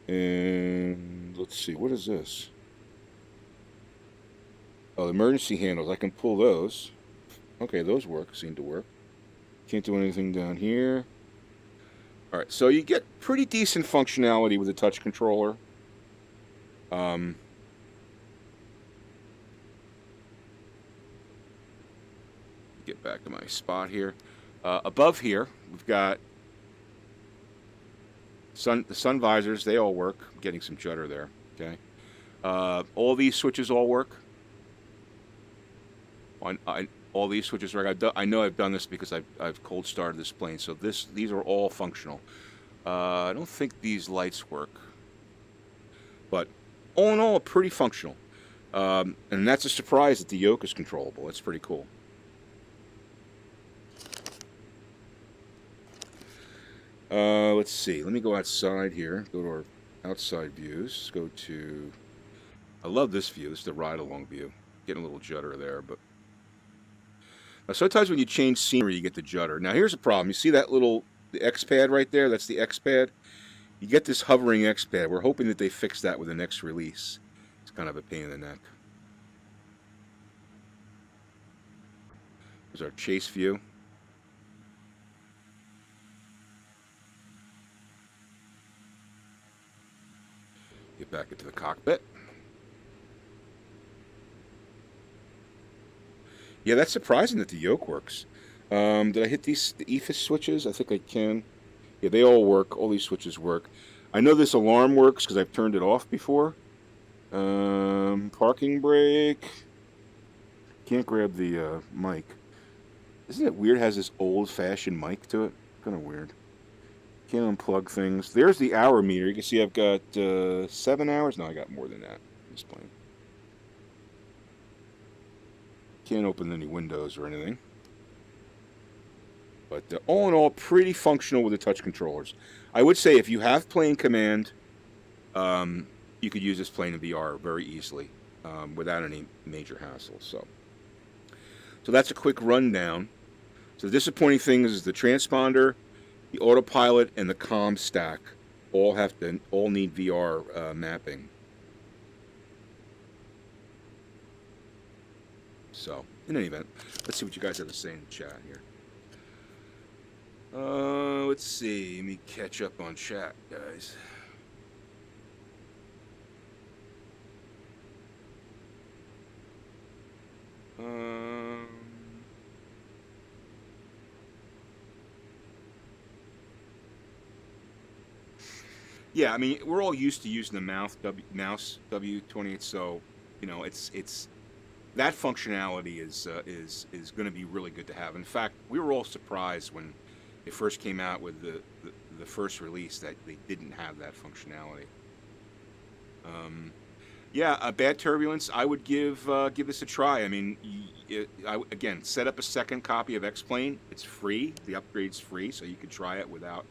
And let's see, what is this? Oh, the emergency handles. I can pull those. Okay, those work. Seem to work. Can't do anything down here. All right, so you get pretty decent functionality with a touch controller. Get back to my spot here. Above here, we've got the sun visors. They all work. I'm getting some judder there. Okay. All these switches all work. All these switches work. I know I've done this because I've cold started this plane. So these are all functional. I don't think these lights work, but all in all, pretty functional. And that's a surprise that the yoke is controllable. That's pretty cool. Let's see. Let me go outside here. Go to our outside views. Go to... I love this view. This is the ride-along view. Getting a little judder there, but... Now, sometimes when you change scenery, you get the judder. Now, here's the problem. You see that little... the X-pad right there? That's the X-pad. You get this hovering X-pad. We're hoping that they fix that with the next release. It's kind of a pain in the neck. There's our chase view. Get back into the cockpit. Yeah, that's surprising that the yoke works. Did I hit the EFS switches? I think I can. Yeah, they all work. All these switches work. I know this alarm works because I've turned it off before. Parking brake. Can't grab the mic. Isn't it weird? It has this old-fashioned mic to it. Kind of weird. Can't unplug things. There's the hour meter. You can see I've got 7 hours. No, I got more than that. This plane. can't open any windows or anything. But all in all, pretty functional with the touch controllers. I would say if you have plane command, you could use this plane in VR very easily without any major hassle. So that's a quick rundown. So the disappointing thing is the transponder, the autopilot, and the comm stack all need VR mapping. So in any event, let's see what you guys have to say in the chat here. Let's see. Let me catch up on chat, guys. Yeah, I mean, we're all used to using the mouse W28, so you know, it's that functionality is going to be really good to have. In fact, we were all surprised when it first came out with the first release that they didn't have that functionality. Yeah, bad turbulence. I would give this a try. I mean, again, set up a second copy of X-Plane. It's free. The upgrade's free, so you could try it without,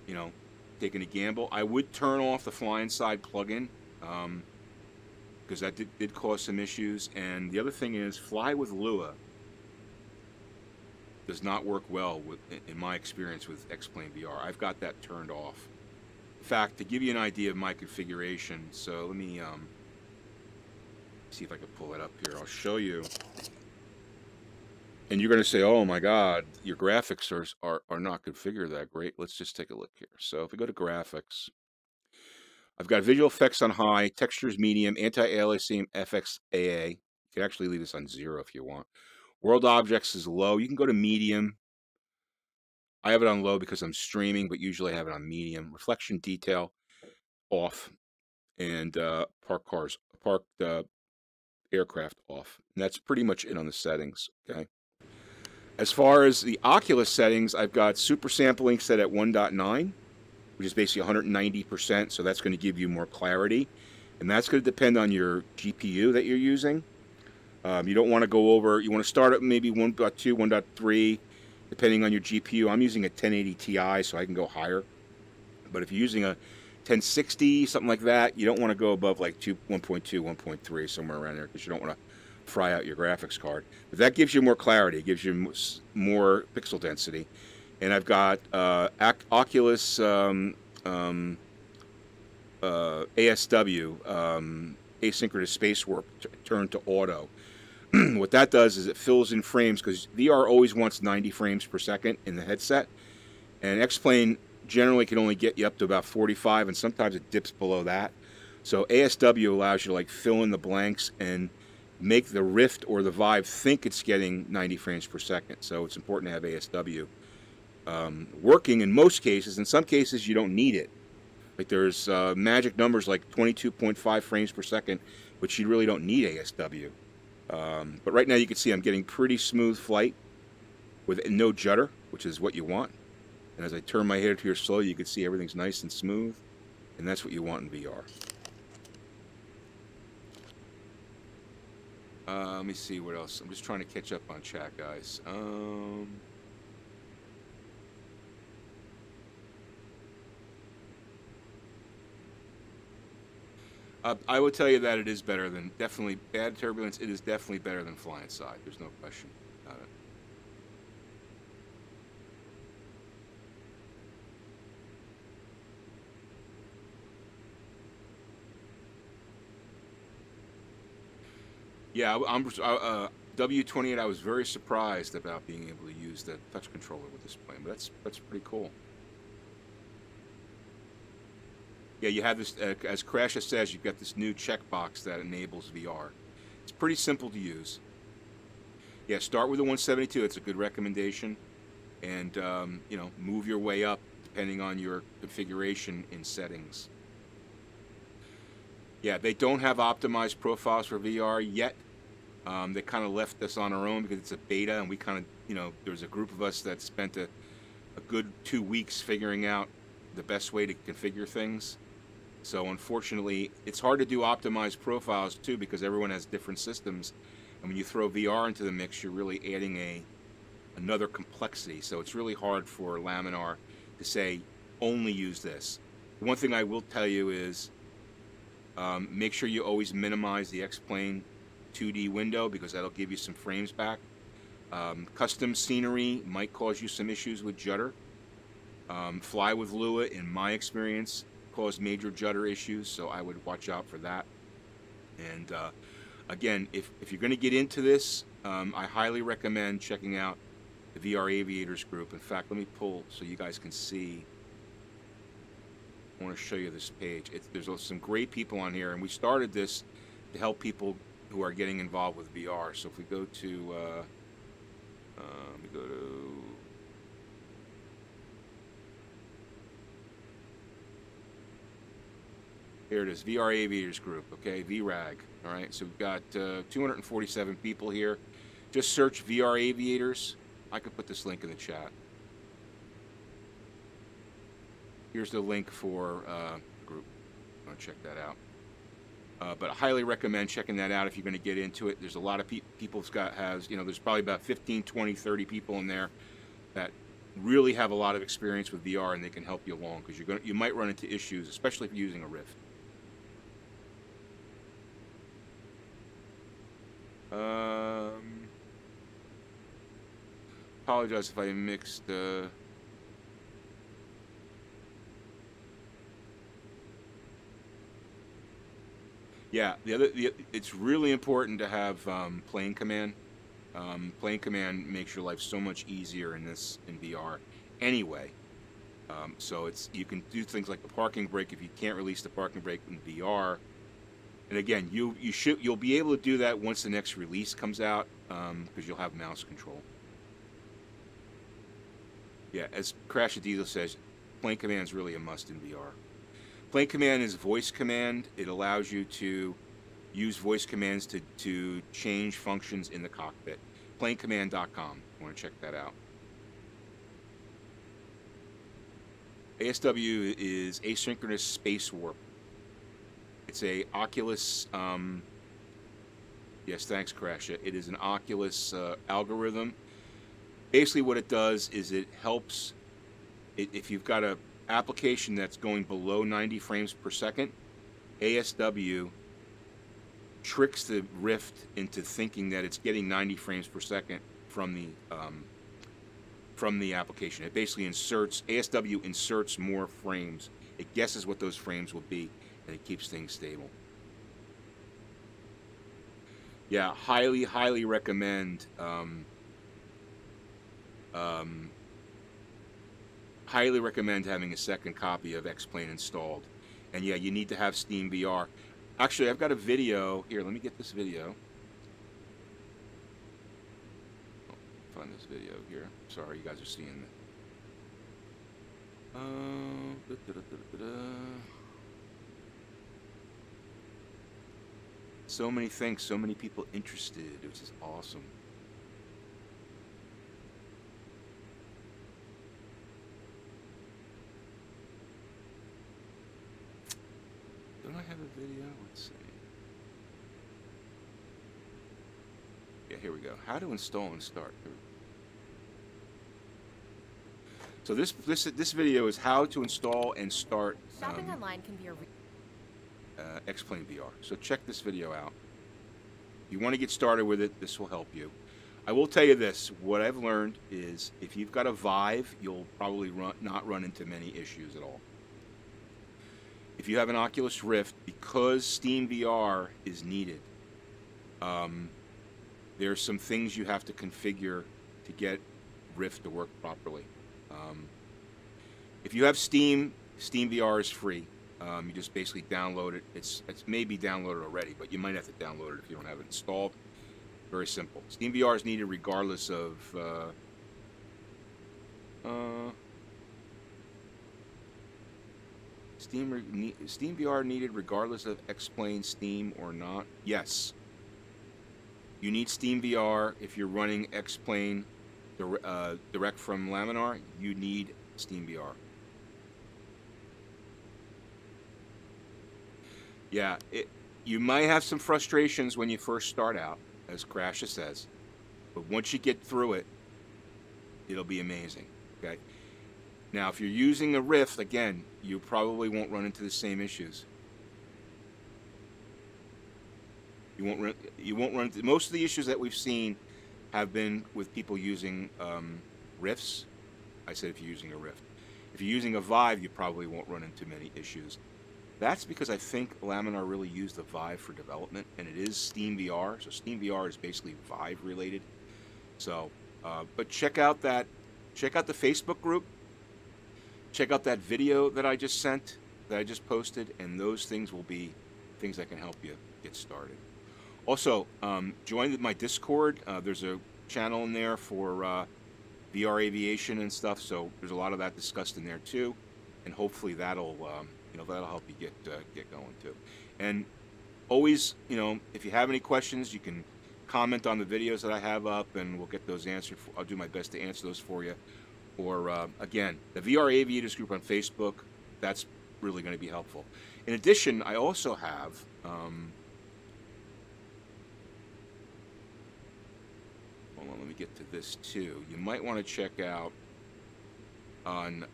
you know, taking a gamble. I would turn off the fly inside plugin because that did cause some issues. And the other thing is, Fly with Lua does not work well in my experience with X-Plane VR. I've got that turned off. In fact, to give you an idea of my configuration, so let me see if I can pull it up here. I'll show you. And you're going to say, oh my God, your graphics are not configured that great. Let's just take a look here. So if we go to graphics, I've got visual effects on high, textures medium, anti-aliasing FXAA. You can actually leave this on 0 if you want. World objects is low. You can go to medium. I have it on low because I'm streaming, but usually I have it on medium. Reflection detail off, and parked aircraft off. And that's pretty much it on the settings. Okay. As far as the Oculus settings, I've got super sampling set at 1.9, which is basically 190%. So that's going to give you more clarity, and that's going to depend on your GPU that you're using. You don't want to go over. You want to start at maybe 1.2, 1.3. Depending on your GPU. I'm using a 1080 Ti, so I can go higher. But if you're using a 1060, something like that, you don't want to go above like 1.2, 1.3, somewhere around there, because you don't want to fry out your graphics card. But that gives you more clarity. It gives you more pixel density. And I've got Oculus ASW, asynchronous space warp turned to auto. What that does is it fills in frames, because VR always wants 90 frames per second in the headset, and X-Plane generally can only get you up to about 45, and sometimes it dips below that. So ASW allows you to like fill in the blanks and make the Rift or the Vive think it's getting 90 frames per second. So it's important to have ASW working in most cases. In some cases you don't need it. Like there's magic numbers like 22.5 frames per second, which you really don't need ASW. But right now you can see I'm getting pretty smooth flight with no judder, which is what you want. And as I turn my head here slow, you can see everything's nice and smooth, and that's what you want in VR. Let me see what else. I'm just trying to catch up on chat, guys. I would tell you that it is better than, definitely, bad turbulence, it is definitely better than fly inside. There's no question about it. Yeah, W28, I was very surprised about being able to use the touch controller with this plane, but that's pretty cool. Yeah, you have this, as Crasha says, you've got this new checkbox that enables VR. It's pretty simple to use. Yeah, start with the 172. It's a good recommendation. And, you know, move your way up depending on your configuration in settings. Yeah, they don't have optimized profiles for VR yet. They kind of left us on our own because it's a beta, and we kind of, you know, there's a group of us that spent a good 2 weeks figuring out the best way to configure things. So unfortunately, it's hard to do optimized profiles too because everyone has different systems. And when you throw VR into the mix, you're really adding another complexity. So it's really hard for Laminar to say, only use this. The one thing I will tell you is make sure you always minimize the X-Plane 2D window, because that'll give you some frames back. Custom scenery might cause you some issues with judder. Fly with Lua, in my experience, caused major judder issues, so I would watch out for that. And again, if you're going to get into this, I highly recommend checking out the VR Aviators group. In fact, let me pull so you guys can see. I want to show you this page. There's some great people on here, and we started this to help people who are getting involved with VR. So if we go to, here it is, VR Aviators group, okay, VRAG. All right, so we've got 247 people here. Just search VR Aviators. I could put this link in the chat. Here's the link for the group. I'm going to check that out. But I highly recommend checking that out if you're going to get into it. There's a lot of people there's probably about 15, 20, 30 people in there that really have a lot of experience with VR, and they can help you along, because you might run into issues, especially if you're using a Rift. Apologize if I mixed yeah, it's really important to have plane command. Plane command makes your life so much easier in VR anyway. So you can do things like the parking brake if you can't release the parking brake in VR. And again, you'll be able to do that once the next release comes out, because you'll have mouse control. Yeah, as Crash the Diesel says, plane command is really a must in VR. Plane command is voice command. It allows you to use voice commands to change functions in the cockpit. Planecommand.com. You want to check that out. ASW is asynchronous space warp. It's a Oculus. Yes, thanks, Crash. It is an Oculus algorithm. Basically, what it does is it helps. If you've got a application that's going below 90 frames per second, ASW tricks the Rift into thinking that it's getting 90 frames per second from the application. It basically ASW inserts more frames. It guesses what those frames will be, and it keeps things stable. Yeah, highly recommend highly recommend having a second copy of X-Plane installed. And yeah, you need to have Steam VR. Actually, I've got a video here. Let me get this video. Oh, find this video here. Sorry, you guys are seeing it. So many things, so many people interested, which is awesome. Don't I have a video? Let's see. Yeah, here we go. How to install and start. So this video is how to install and start Shopping online can be a X-Plane VR. So check this video out. If you want to get started with it, this will help you. I will tell you this. What I've learned is if you've got a Vive, you'll probably not run into many issues at all. If you have an Oculus Rift, because Steam VR is needed, there's some things you have to configure to get Rift to work properly. If you have Steam VR is free. You just basically download it. It's maybe downloaded already, but you might have to download it if you don't have it installed. Very simple. Steam VR is needed regardless of Steam VR needed regardless of X-Plane, Steam, or not. Yes. You need Steam VR if you're running X-Plane direct from Laminar. You need Steam VR. Yeah, you might have some frustrations when you first start out. as Crasha says. But once you get through it, it'll be amazing. Okay. Now, if you're using a Rift, again, you probably won't run into the same issues. You won't run into most of the issues that we've seen have been with people using Rifts. I said if you're using a Rift. If you're using a Vive, you probably won't run into many issues. That's because I think Laminar really used the Vive for development, and it is Steam VR. So Steam VR is basically Vive related. So, but check out the Facebook group. Check out that video that I just sent, that I just posted, and those things will be things that can help you get started. Also, join my Discord. There's a channel in there for VR aviation and stuff, so there's a lot of that discussed in there too, and hopefully that'll that'll help you get going too. And always, if you have any questions, you can comment on the videos that I have up, and we'll get those answered. I'll do my best to answer those for you. Or again, the VR Aviators group on Facebook, that's really going to be helpful. In addition, I also have hold on, let me get to this too. You might want to check out on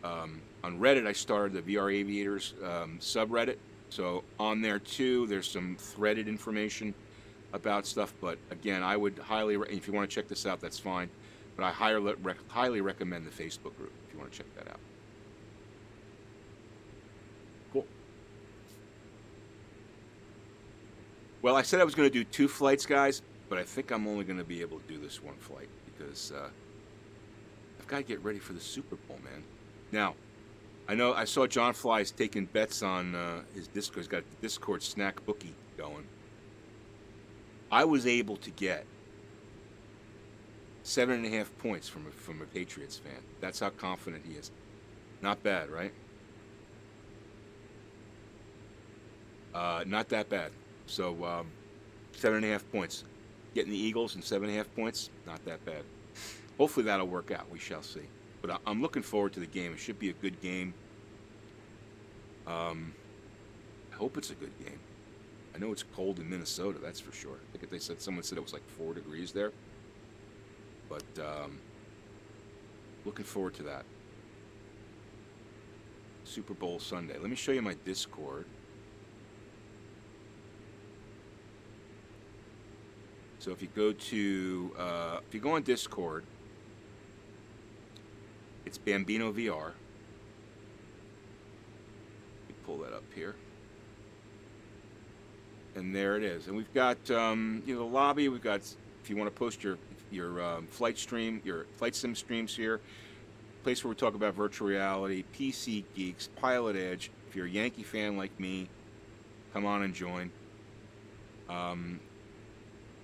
Reddit. I started the VR Aviators subreddit, so on there too, there's some threaded information about stuff. But again, I would highly, if you want to check this out, that's fine. But I highly recommend the Facebook group if you want to check that out. Cool. Well, I said I was going to do 2 flights, guys, but I think I'm only going to be able to do this 1 flight because I've got to get ready for the Super Bowl, man. Now, I saw John Fly's taking bets on his Discord. He's got the Discord snack bookie going. I was able to get 7.5 points from a Patriots fan. That's how confident he is. Not bad, right? Not that bad. So 7.5 points. Getting the Eagles and 7.5 points, not that bad. Hopefully that'll work out. We shall see. But I'm looking forward to the game. It should be a good game. I hope it's a good game. I know it's cold in Minnesota, that's for sure. I think someone said it was like 4 degrees there. But looking forward to that. Super Bowl Sunday. Let me show you my Discord. So if you go on Discord, it's Bambino VR. Let me pull that up here. And there it is. And we've got the lobby. We've got, if you want to post your flight sim streams here. Place where we talk about virtual reality, PC geeks, Pilot Edge. If you're a Yankee fan like me, come on and join.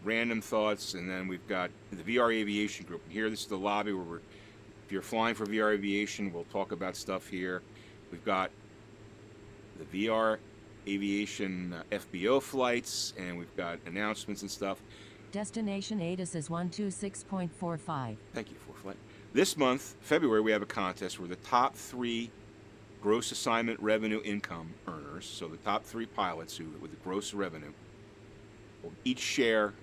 Random thoughts, and then we've got the VR Aviation group. And here, this is the lobby where if you're flying for VR Aviation, we'll talk about stuff here. We've got the VR Aviation FBO flights, and we've got announcements and stuff. Destination ATIS is 126.45. Thank you, ForFlight. This month, February, we have a contest where the top 3 gross assignment revenue income earners, so the top 3 pilots with the gross revenue, will each share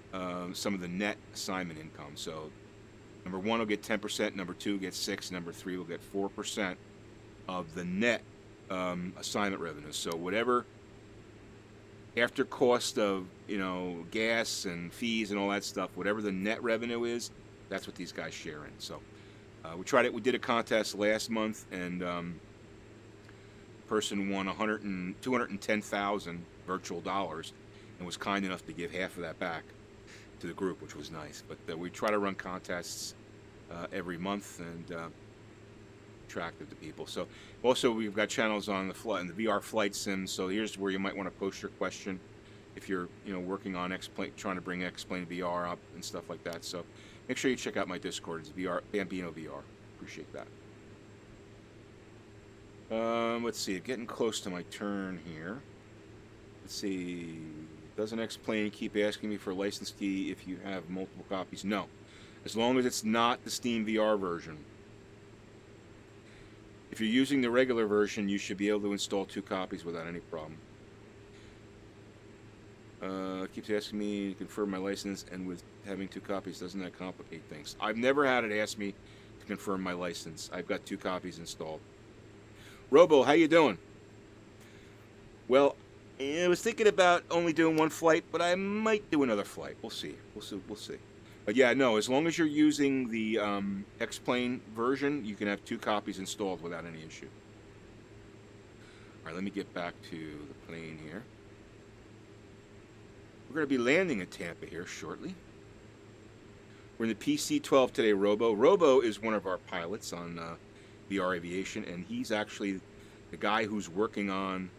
some of the net assignment income. So number 1 will get 10%, number 2 will get 6%, number 3 will get 4% of the net assignment revenue. So whatever, after cost of gas and fees and all that stuff, whatever the net revenue is, that's what these guys share in. So we did a contest last month, and person won $210,000 virtual dollars, and was kind enough to give half of that back to the group, which was nice. But we try to run contests every month and attractive to people. So also we've got channels on the flight and the VR flight sims. So here's where you might want to post your question if you're working on trying to bring Explain VR up and stuff like that. So make sure you check out my Discord. It's Bambino VR. Appreciate that. Let's see. Getting close to my turn here. Let's see. Doesn't explain. Keep asking me for a license key if you have multiple copies. No, as long as it's not the Steam VR version. If you're using the regular version, you should be able to install 2 copies without any problem. Keeps asking me to confirm my license, and with having 2 copies, doesn't that complicate things? I've never had it ask me to confirm my license. I've got 2 copies installed. Robo, how you doing? Well, I was thinking about only doing 1 flight, but I might do another flight. We'll see. We'll see. But yeah, no, as long as you're using the X-Plane version, you can have 2 copies installed without any issue. All right, let me get back to the plane here. We're going to be landing in Tampa here shortly. We're in the PC-12 today, Robo. Robo is one of our pilots on VR Aviation, and he's actually the guy who's working on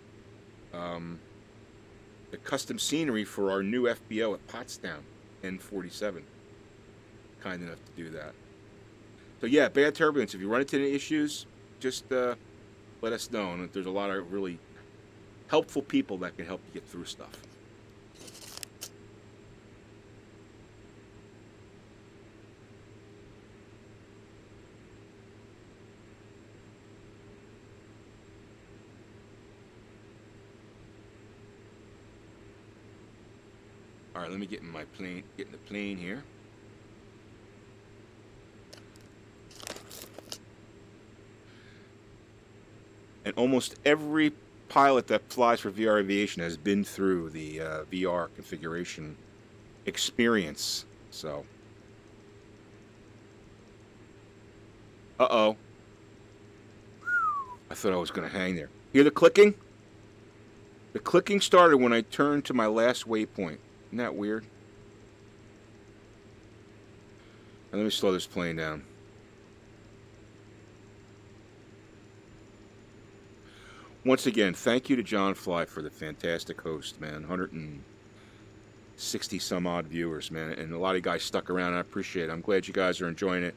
the custom scenery for our new FBO at Pottstown, N47. Kind enough to do that. So yeah, bad turbulence. If you run into any issues, just let us know. And there's a lot of really helpful people that can help you get through stuff. All right, let me get in my plane, get in the plane here. And almost every pilot that flies for VR Aviation has been through the VR configuration experience. So, uh-oh. I thought I was going to hang there. Hear the clicking? The clicking started when I turned to my last waypoint. Isn't that weird? And let me slow this plane down. Once again, thank you to John Fly for the fantastic host, man. 160 some odd viewers, man. And a lot of you guys stuck around. I appreciate it. I'm glad you guys are enjoying it.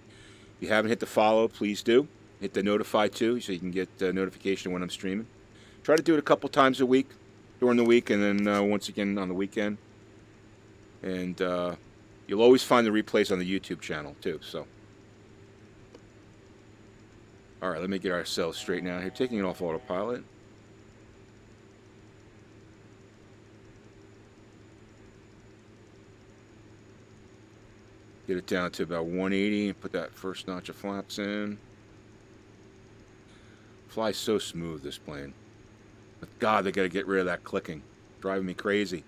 If you haven't hit the follow, please do. Hit the notify too, so you can get notification when I'm streaming. Try to do it a couple times a week during the week, and then once again on the weekend. And you'll always find the replays on the YouTube channel too. So, all right, let me get ourselves straightened out here. Taking it off autopilot. Get it down to about 180 and put that first notch of flaps in. Flies so smooth, this plane. But God, they got to get rid of that clicking. Driving me crazy.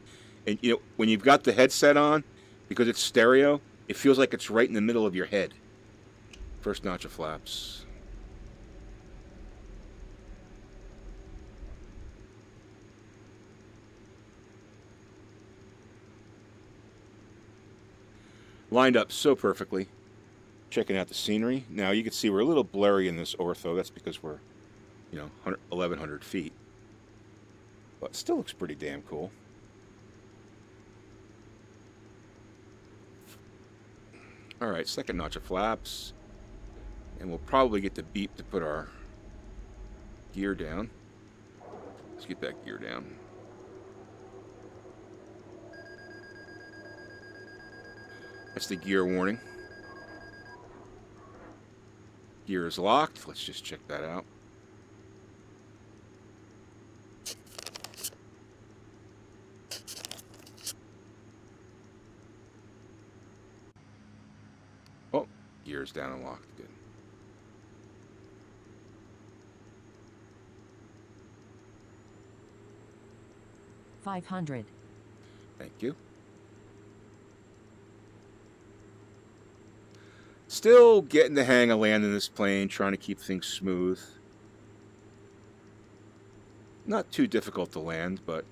And you know, when you've got the headset on, because it's stereo, it feels like it's right in the middle of your head. First notch of flaps. Lined up so perfectly. Checking out the scenery. Now you can see we're a little blurry in this ortho. That's because we're, you know, 1,100 feet. But it still looks pretty damn cool. Alright, second notch of flaps. And we'll probably get the beep to put our gear down. Let's get that gear down. That's the gear warning. Gear is locked. Let's just check that out. Oh, gear is down and locked. Good. $500. Thank you. Still getting the hang of landing this plane, trying to keep things smooth. Not too difficult to land, but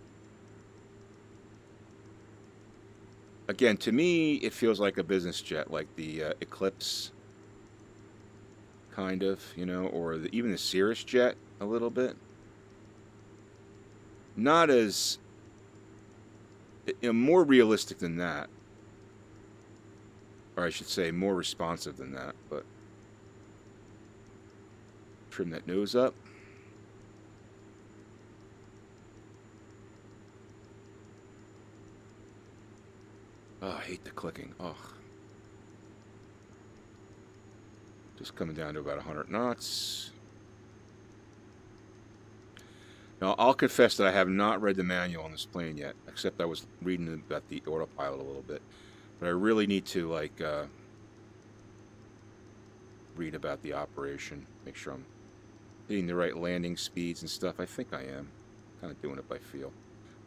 again, to me, it feels like a business jet, like the Eclipse, kind of, you know, or even the Cirrus jet a little bit. Not as, you know, more realistic than that. Or I should say more responsive than that, but trim that nose up. Oh, I hate the clicking. Oh. Just coming down to about 100 knots. Now, I'll confess that I have not read the manual on this plane yet, except I was reading about the autopilot a little bit. But I really need to, like, read about the operation, make sure I'm hitting the right landing speeds and stuff. I think I am. Kind of doing it by feel.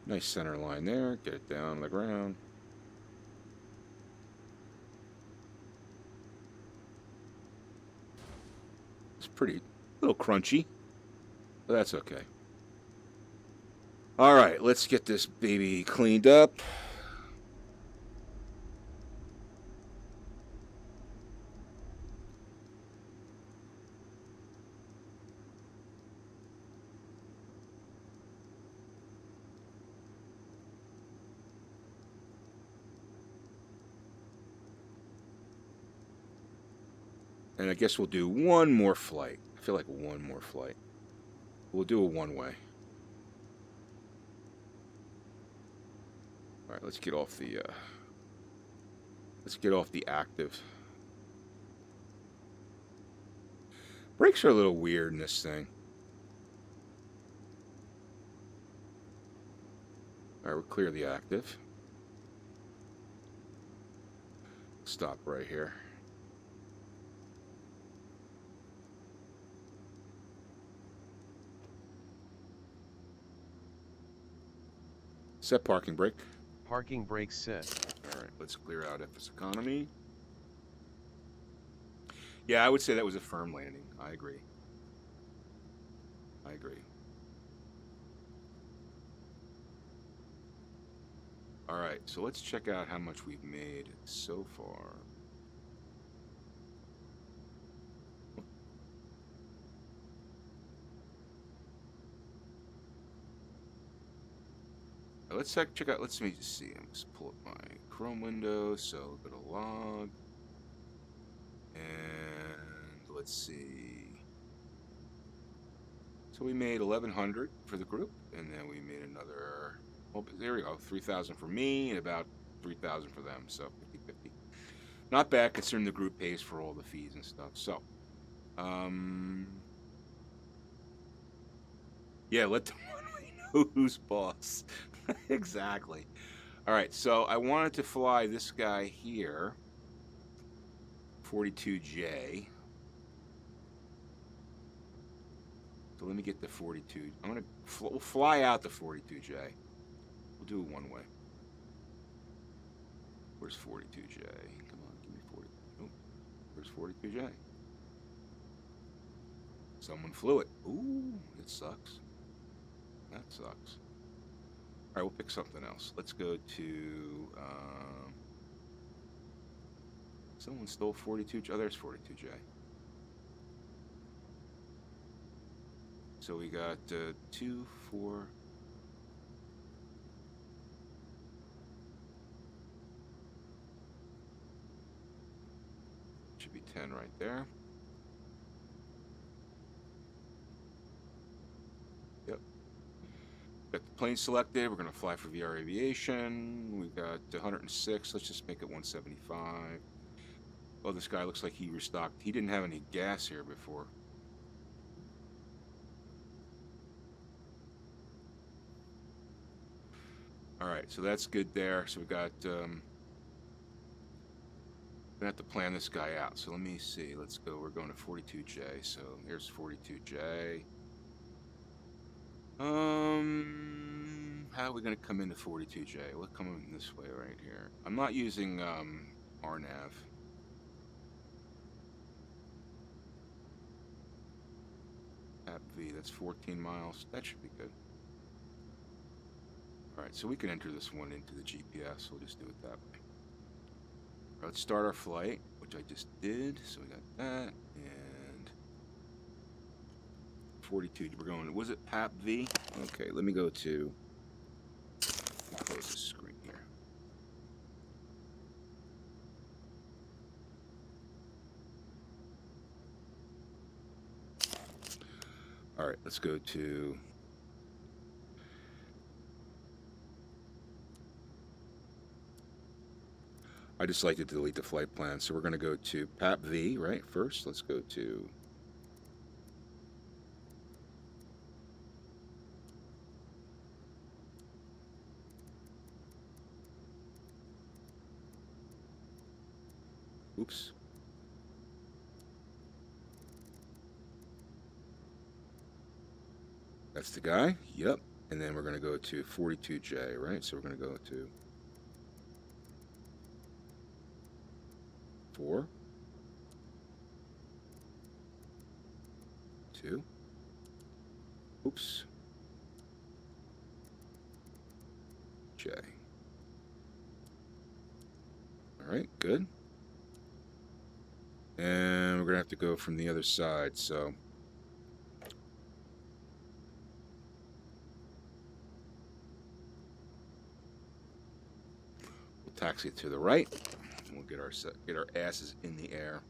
Nice center line there. Get it down on the ground. It's pretty, a little crunchy, but that's okay. All right, let's get this baby cleaned up. And I guess we'll do one more flight. I feel like one more flight. We'll do a one-way. All right, let's get off the active. Brakes are a little weird in this thing. All right, we'll clear the active. Stop right here. Set parking brake. Parking brake set. All right, let's clear out FSEconomy. Yeah, I would say that was a firm landing. I agree. I agree. All right, so let's check out how much we've made so far. Let's check out, let me just see. I'm just pull up my Chrome window, so go to log. And let's see. So we made 1,100 for the group, and then we made another, well, there we go, 3,000 for me, and about 3,000 for them, so 50-50. Not bad, considering the group pays for all the fees and stuff, so. Yeah, let the one-way know who's boss. Exactly. All right, so I wanted to fly this guy here, 42J. So let me get the 42. I'm gonna we'll fly out the 42J. We'll do it one way. Where's 42J? Come on, give me 40. Oh, where's 42J? Someone flew it. Ooh, it sucks. That sucks. All right, we'll pick something else. Let's go to, someone stole 42J. Oh, there's 42J. So we got 2, 4. Should be 10 right there. Yep. Got the plane selected. We're going to fly for VR Aviation. We got 106. Let's just make it 175. Oh, this guy looks like he restocked. He didn't have any gas here before. All right, so that's good there. So we got, gonna have to plan this guy out. So let me see. Let's go. We're going to 42J. So here's 42J. How are we gonna come into 42J? We'll come in this way right here. I'm not using RNAV. V, that's 14 miles. That should be good. All right, so we can enter this one into the GPS. We'll just do it that way. All right, let's start our flight, which I just did. So we got that, and 42. We're going, was it PAP V? Okay, let me go to, close the screen here. All right, let's go to, I just like to delete the flight plan, so we're going to go to PAP V, right? First, let's go to Oops. That's the guy. Yep. And then we're going to go to 42J, right? So we're going to go to 4, 2. Oops. J. All right, good. And we're going to have to go from the other side, so we'll taxi it to the right. And we'll get our asses in the air.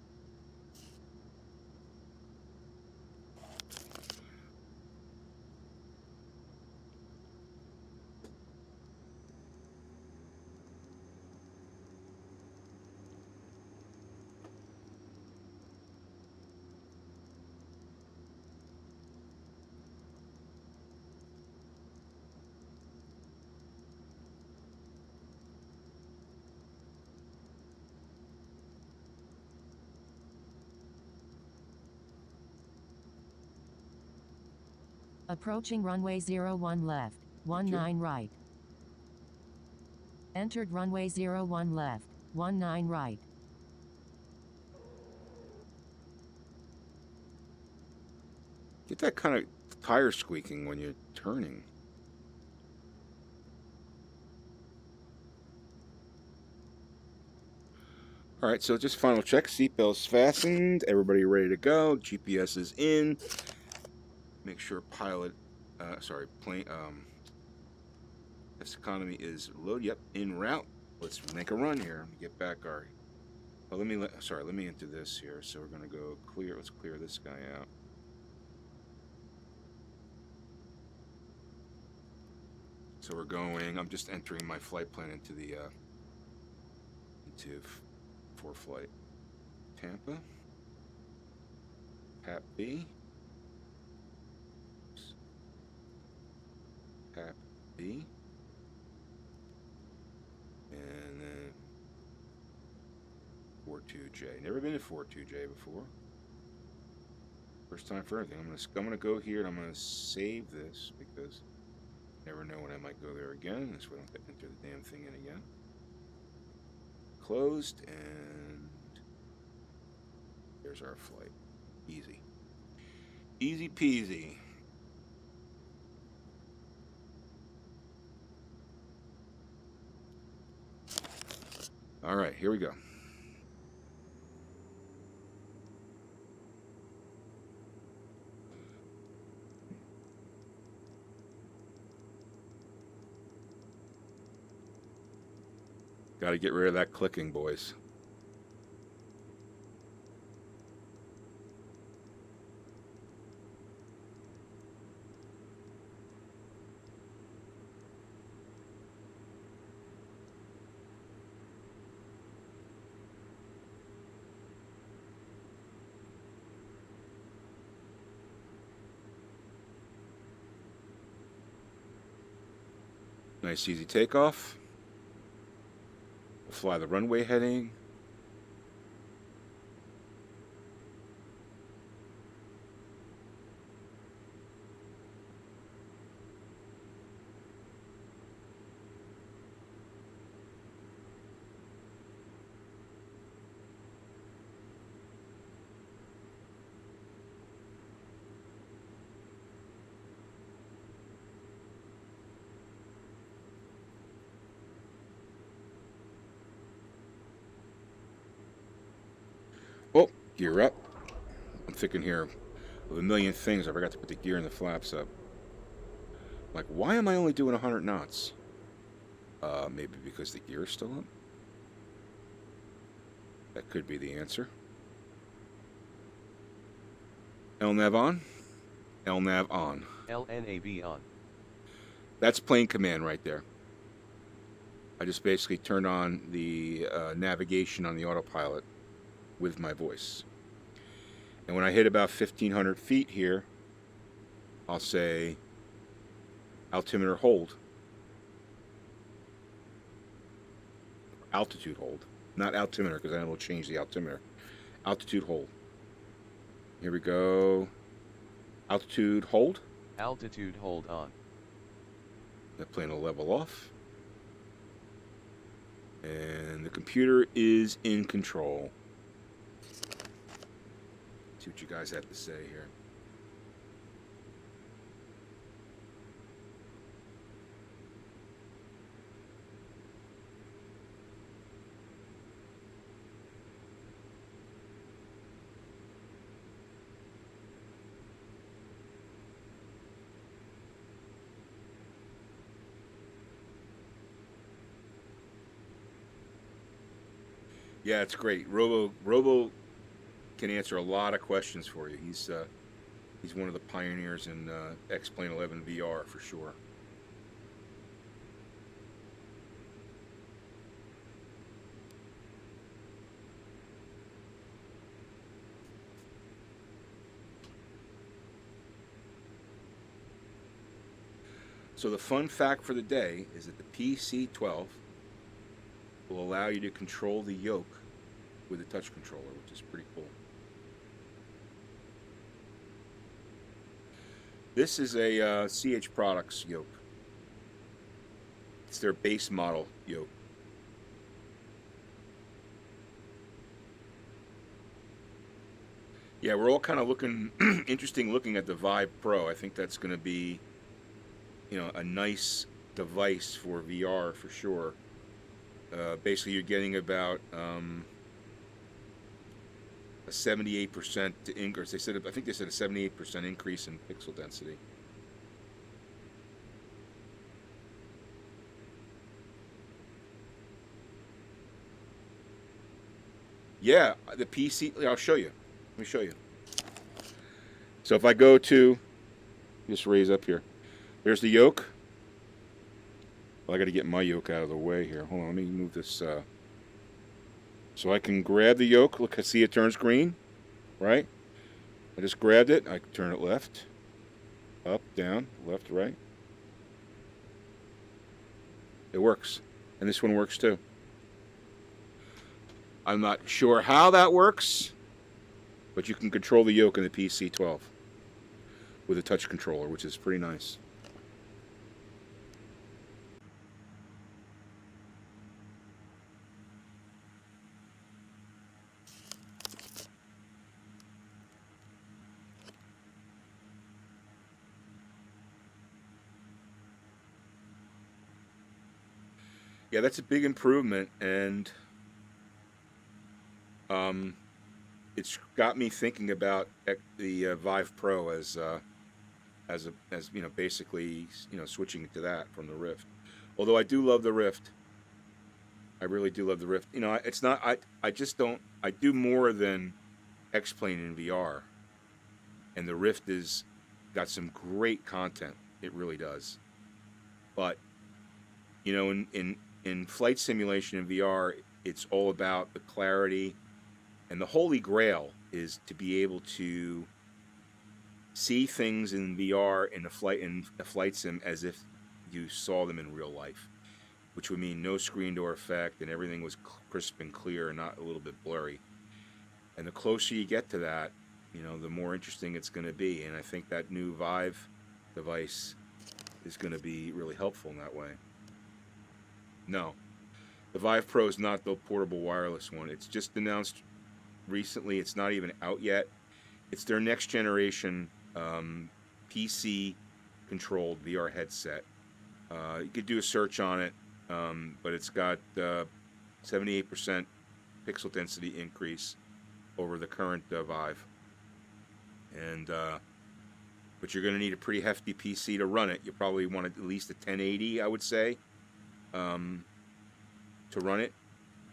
Approaching runway 01 left, 19 right. Entered runway 01 left, 19 right. Get that kind of tire squeaking when you're turning. All right, so just final check. Seatbelts fastened. Everybody ready to go. GPS is in. Make sure plane, FSEconomy is loaded. Yep, en route. Let's make a run here. Get back our. Oh, let me enter this here. So we're gonna go clear. Let's clear this guy out. So we're going. I'm just entering my flight plan into the for flight. Tampa. Pat B. Pat B. And then 42J. Never been to 42J before. First time for everything. I'm gonna go here and I'm gonna save this because I never know when I might go there again. This way I don't have to enter the damn thing in again. Closed, and there's our flight. Easy. Easy peasy. All right, here we go. Got to get rid of that clicking, boys. Nice easy takeoff. We'll fly the runway heading. Oh, gear up. I'm thinking here of a million things. I forgot to put the gear and the flaps up. Like, why am I only doing 100 knots? Maybe because the gear is still up? That could be the answer. LNAV on. LNAV on. LNAV on. That's plane command right there. I just basically turned on the navigation on the autopilot with my voice. And when I hit about 1,500 feet here, I'll say altimeter hold. Altitude hold. Not altimeter, because then we'll change the altimeter. Altitude hold. Here we go. Altitude hold. Altitude hold on. That plane will level off. And the computer is in control. See what you guys have to say here. Yeah, it's great. Robo can answer a lot of questions for you. He's one of the pioneers in X-Plane 11 VR for sure. So the fun fact for the day is that the PC-12 will allow you to control the yoke with a touch controller, which is pretty cool. This is a CH Products yoke. It's their base model yoke. Yeah, we're all kind of looking interesting looking at the Vive Pro. I think that's going to be, you know, a nice device for VR for sure. Basically, you're getting about a 78% increase. They said, I think they said a 78% increase in pixel density. Yeah, the PC. I'll show you. Let me show you. So if I go to, just raise up here. There's the yoke. Well, I got to get my yoke out of the way here. Hold on, let me move this. So I can grab the yoke. Look, I see it turns green, right? I just grabbed it. I can turn it left, up, down, left, right. It works. And this one works too. I'm not sure how that works, but you can control the yoke in the PC-12 with a touch controller, which is pretty nice. Yeah, that's a big improvement, and it's got me thinking about the Vive Pro as you know, basically, you know, switching to that from the Rift. Although I do love the Rift, I really do love the Rift. You know, it's not. I just don't. I do more than X-Plane in VR, and the Rift is got some great content. It really does. But you know, in flight simulation in VR, it's all about the clarity, and the holy grail is to be able to see things in VR in a flight sim as if you saw them in real life, which would mean no screen door effect and everything was crisp and clear and not a little bit blurry. And the closer you get to that, you know, the more interesting it's going to be. And I think that new Vive device is going to be really helpful in that way. No, the Vive Pro is not the portable wireless one. It's just announced recently. It's not even out yet. It's their next generation PC controlled VR headset. You could do a search on it, but it's got 78% pixel density increase over the current Vive. And but you're going to need a pretty hefty PC to run it. You probably want at least a 1080, I would say, to run it,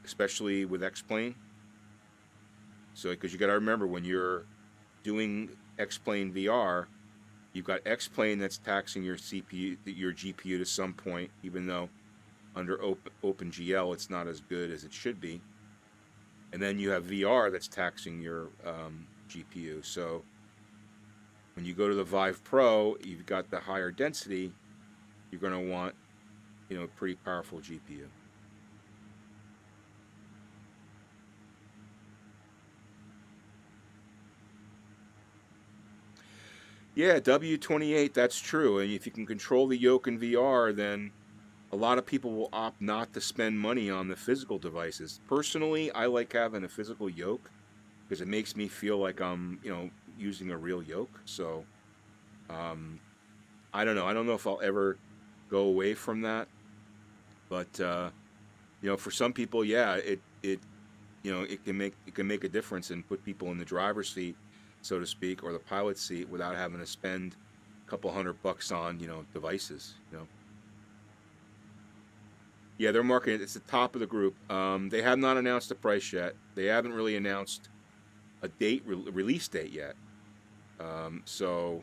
especially with X-Plane. So, because you got to remember, when you're doing X-Plane VR, you've got X-Plane that's taxing your CPU, your GPU to some point, even though under OpenGL it's not as good as it should be. And then you have VR that's taxing your GPU. So when you go to the Vive Pro, you've got the higher density. You're going to want, you know, a pretty powerful GPU. Yeah, W28, that's true. And if you can control the yoke in VR, then a lot of people will opt not to spend money on the physical devices. Personally, I like having a physical yoke because it makes me feel like I'm, using a real yoke. So, I don't know. I don't know if I'll ever go away from that. But, for some people, yeah, it can make a difference and put people in the driver's seat, so to speak, or the pilot's seat without having to spend a couple $100 on, devices, Yeah, they're marketing it. It's the top of the group. They have not announced the price yet. They haven't really announced a release date yet. So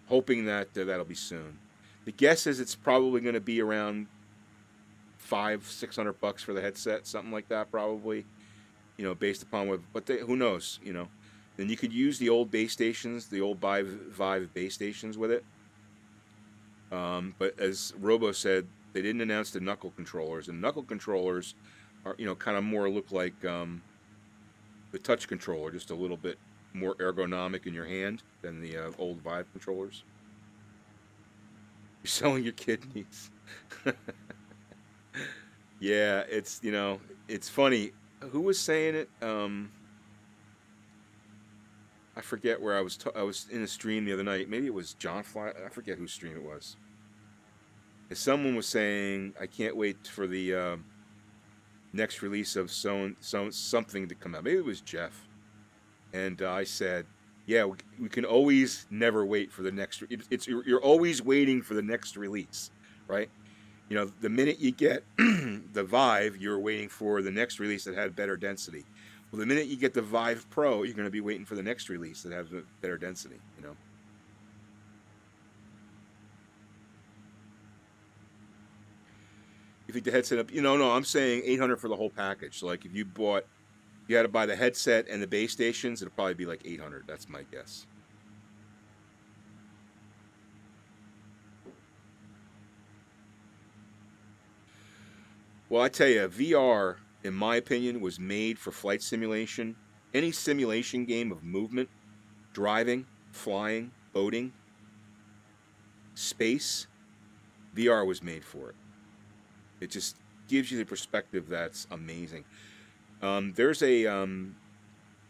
hoping that that'll be soon. The guess is it's probably going to be around $500-600 for the headset, something like that, probably. Based upon what, but who knows? Then you could use the old base stations, the old Vive base stations with it. But as Robo said, they didn't announce the knuckle controllers, and knuckle controllers are, kind of more look like the touch controller, just a little bit more ergonomic in your hand than the old Vive controllers. You're selling your kidneys. Yeah, it's it's funny. Who was saying it? I forget where I was. I was in a stream the other night. Maybe it was John Fly. I forget whose stream it was. And someone was saying, "I can't wait for the next release of something to come out." Maybe it was Jeff. And I said, "Yeah, we can always never wait for the next. You're always waiting for the next release, right? The minute you get the Vive, you're waiting for the next release that had better density. Well, the minute you get the Vive Pro, you're going to be waiting for the next release that has better density, You think the headset up? No, I'm saying $800 for the whole package. So, like, if you had to buy the headset and the base stations, it'll probably be like $800. That's my guess. Well, I tell you, VR, in my opinion, was made for flight simulation. Any simulation game of movement, driving, flying, boating, space, VR was made for it. It just gives you the perspective that's amazing. There's a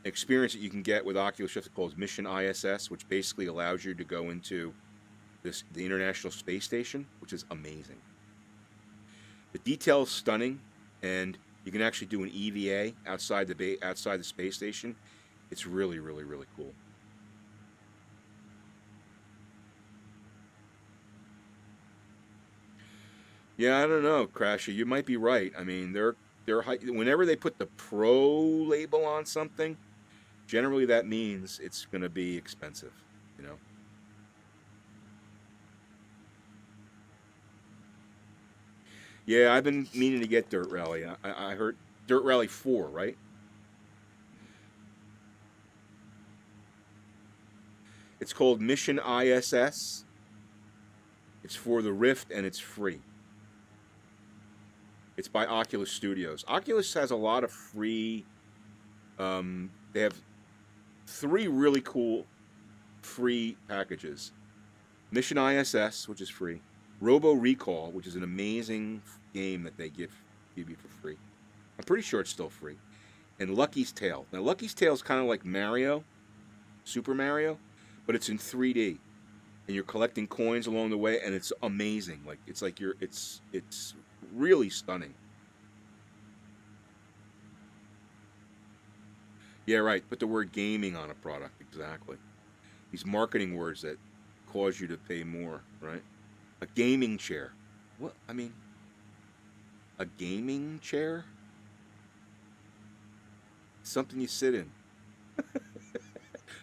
experience that you can get with Oculus Rift called Mission ISS, which basically allows you to go into the International Space Station, which is amazing. The detail is stunning, and you can actually do an EVA outside the space station. It's really, really, really cool. Yeah, I don't know, Crasher. You might be right. I mean, whenever they put the Pro label on something, generally that means it's going to be expensive, Yeah, I've been meaning to get Dirt Rally. I heard Dirt Rally 4, right? It's called Mission ISS. It's for the Rift, and it's free. It's by Oculus Studios. Oculus has a lot of free... they have 3 really cool free packages. Mission ISS, which is free. Robo Recall, which is an amazing game that they give you for free. I'm pretty sure it's still free. And Lucky's Tale. Now, Lucky's Tale is kind of like Mario, Super Mario, but it's in 3D, and you're collecting coins along the way, and it's amazing. It's really stunning. Yeah, right. Put the word gaming on a product, exactly. These marketing words that cause you to pay more, right? A gaming chair. What? I mean, a gaming chair? Something you sit in.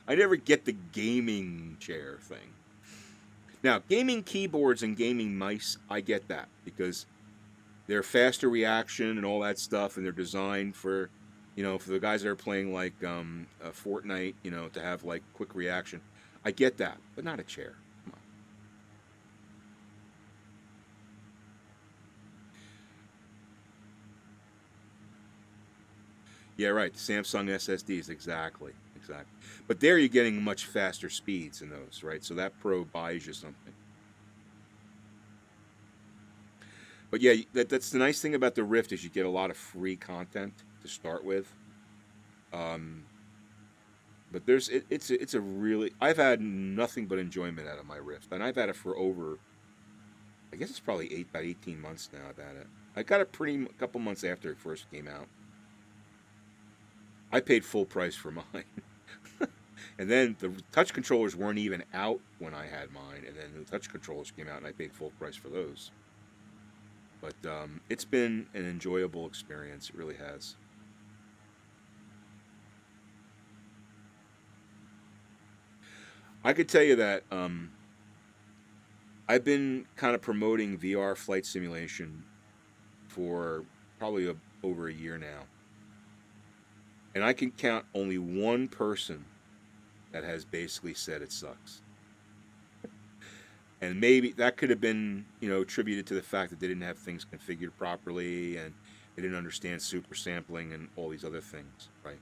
I never get the gaming chair thing. Now, gaming keyboards and gaming mice, I get that, because they're faster reaction and all that stuff, and they're designed for, for the guys that are playing like Fortnite, to have like quick reaction. I get that, but not a chair. Come on. Yeah, right. The Samsung SSDs, exactly. exactly. But there you're getting much faster speeds in those, right? So that Pro buys you something. But yeah, that's the nice thing about the Rift is you get a lot of free content to start with. But it's a really, I've had nothing but enjoyment out of my Rift, and I've had it for over, I guess it's probably about 18 months now. I've had it. I got it a couple months after it first came out. I paid full price for mine. And then the touch controllers weren't even out when I had mine, and then the touch controllers came out, and I paid full price for those. But it's been an enjoyable experience. It really has. I could tell you that I've been kind of promoting VR flight simulation for probably over a year now. And I can count only one person that has basically said it sucks. And maybe that could have been, you know, attributed to the fact that they didn't have things configured properly and they didn't understand super sampling and all these other things, right?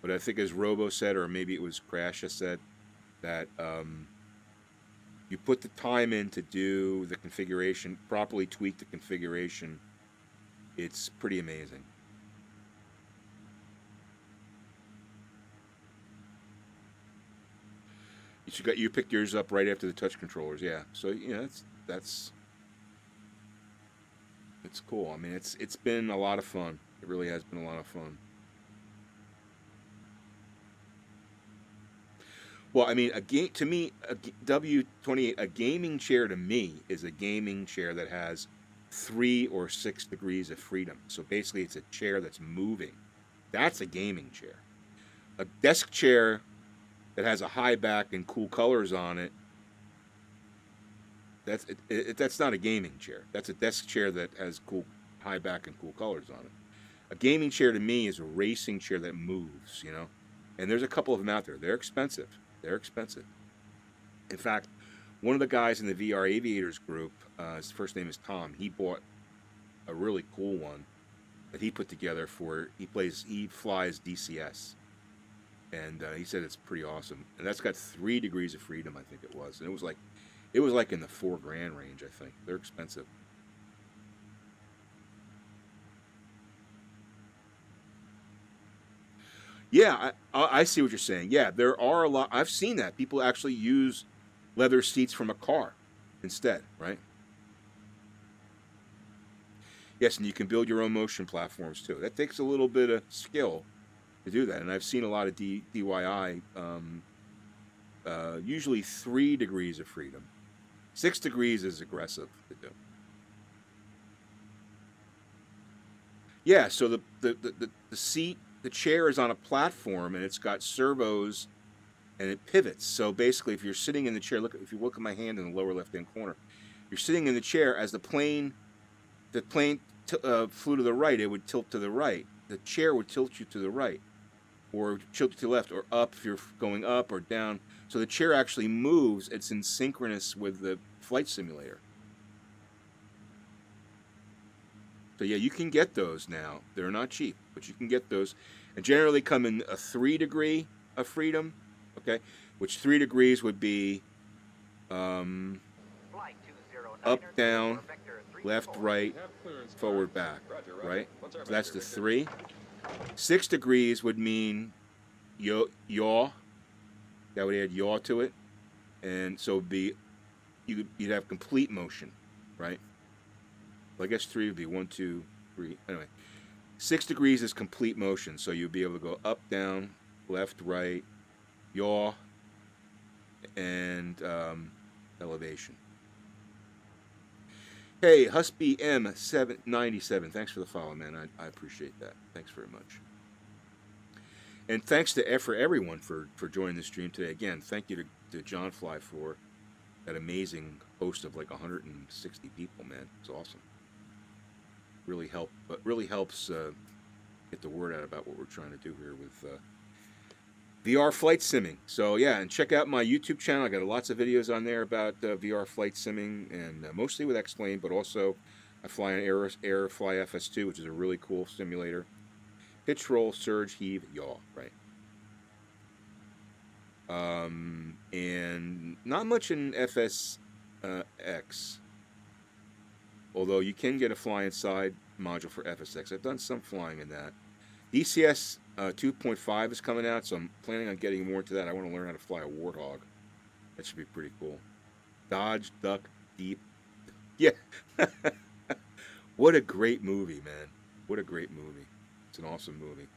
But I think as Robo said, or maybe it was Crash said, that you put the time in to do the configuration, properly tweak the configuration, it's pretty amazing. You picked yours up right after the touch controllers, yeah. So you know that's it's cool. I mean, it's been a lot of fun. It really has been a lot of fun. Well, I mean, to me, a W28, a gaming chair to me is a gaming chair that has 3 or 6 degrees of freedom. So basically, it's a chair that's moving. That's a gaming chair. A desk chair that has a high back and cool colors on it, that's not a gaming chair. That's a desk chair that has cool high back and cool colors on it. A gaming chair to me is a racing chair that moves, you know. And there's a couple of them out there. They're expensive. They're expensive. In fact, one of the guys in the VR Aviators group, his first name is Tom, he bought a really cool one that he put together for, he flies DCS. And he said it's pretty awesome. And that's got 3 degrees of freedom, I think it was. And it was like in the $4,000 range, I think. They're expensive. Yeah, I see what you're saying. Yeah, there are a lot. I've seen that. People actually use leather seats from a car instead, right? Yes, and you can build your own motion platforms too. That takes a little bit of skill to do that. And I've seen a lot of DIY, usually 3 degrees of freedom. 6 degrees is aggressive to do. Yeah, so the seat, the chair is on a platform and it's got servos and it pivots. So basically, if you're sitting in the chair, if you look at my hand in the lower left-hand corner, you're sitting in the chair. As the plane flew to the right, it would tilt to the right. The chair would tilt you to the right, or tilt you to the left, or up if you're going up or down. So the chair actually moves. It's in synchronous with the flight simulator. So yeah, you can get those now. They're not cheap, but you can get those. And generally come in a 3 degree of freedom, okay? Which 3 degrees would be up, down, left, right, forward, back, right? So that's the 3. 6 degrees would mean yaw. That would add yaw to it. And so it'd be, you'd have complete motion, right? Well, I guess 3 would be 1, 2, 3. Anyway, 6 degrees is complete motion. So you'd be able to go up, down, left, right, yaw, and elevation. Hey, Husby M797. Thanks for the follow, man. I appreciate that. Thanks very much. And thanks to everyone for joining the stream today. Again, thank you to John Fly for that amazing host of like 160 people, man. It's awesome. Really helps get the word out about what we're trying to do here with VR flight simming. So yeah, and check out my YouTube channel. I got lots of videos on there about VR flight simming, and mostly with X-Plane, but also I fly an Airfly FS2, which is a really cool simulator. Pitch, roll, surge, heave, yaw, right? And not much in FSX, although you can get a fly inside module for FSX. I've done some flying in that. DCS 2.5 is coming out, so I'm planning on getting more into that. I want to learn how to fly a Warthog. That should be pretty cool. Dodge, duck, deep. Yeah. What a great movie, man. What a great movie. It's an awesome movie.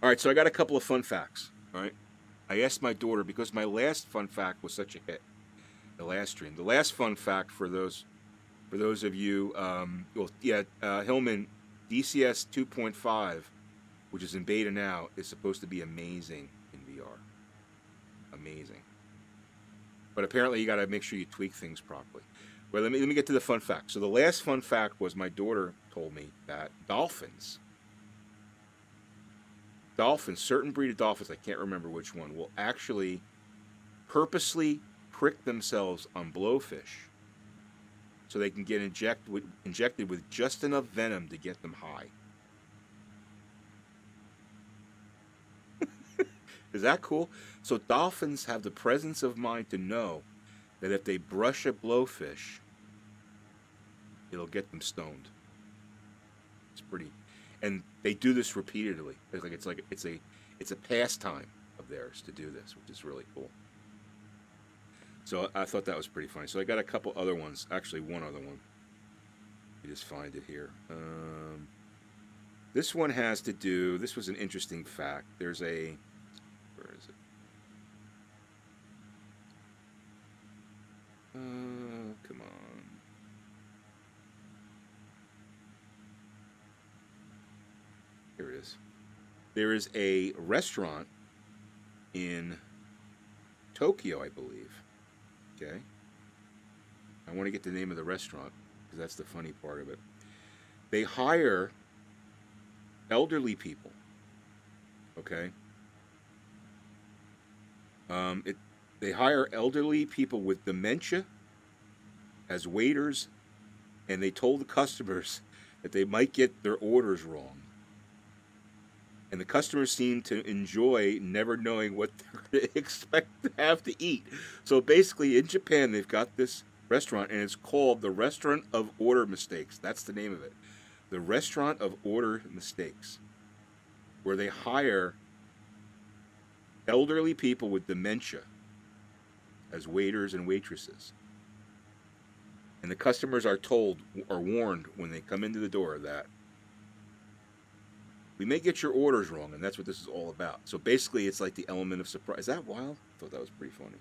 All right, so I got a couple of fun facts. All right. I asked my daughter, because my last fun fact was such a hit, the last stream. The last fun fact for those of you, Hillman, DCS 2.5, which is in beta now, is supposed to be amazing in VR. Amazing. But apparently you got to make sure you tweak things properly. Well, let me get to the fun fact. So the last fun fact was my daughter told me that dolphins, certain breed of dolphins, I can't remember which one, will actually purposely prick themselves on blowfish so they can get injected with just enough venom to get them high. Is that cool? So dolphins have the presence of mind to know that if they brush a blowfish, it'll get them stoned. It's pretty, and they do this repeatedly. It's a pastime of theirs to do this, which is really cool. So I thought that was pretty funny. So I got a couple other ones. Actually, one other one. You just find it here. This one has to do. This was an interesting fact. There's a. Where is it? Come on. Here it is. There is a restaurant in Tokyo, I believe. Okay. I want to get the name of the restaurant because that's the funny part of it. They hire elderly people. Okay. They hire elderly people with dementia as waiters, and they told the customers that they might get their orders wrong. And the customers seem to enjoy never knowing what they're going to expect to have to eat. So basically, in Japan, they've got this restaurant, and it's called the Restaurant of Order Mistakes. That's the name of it. The Restaurant of Order Mistakes, where they hire elderly people with dementia as waiters and waitresses. And the customers are warned when they come into the door that we may get your orders wrong, and that's what this is all about. So basically, it's like the element of surprise. Is that wild? I thought that was pretty funny.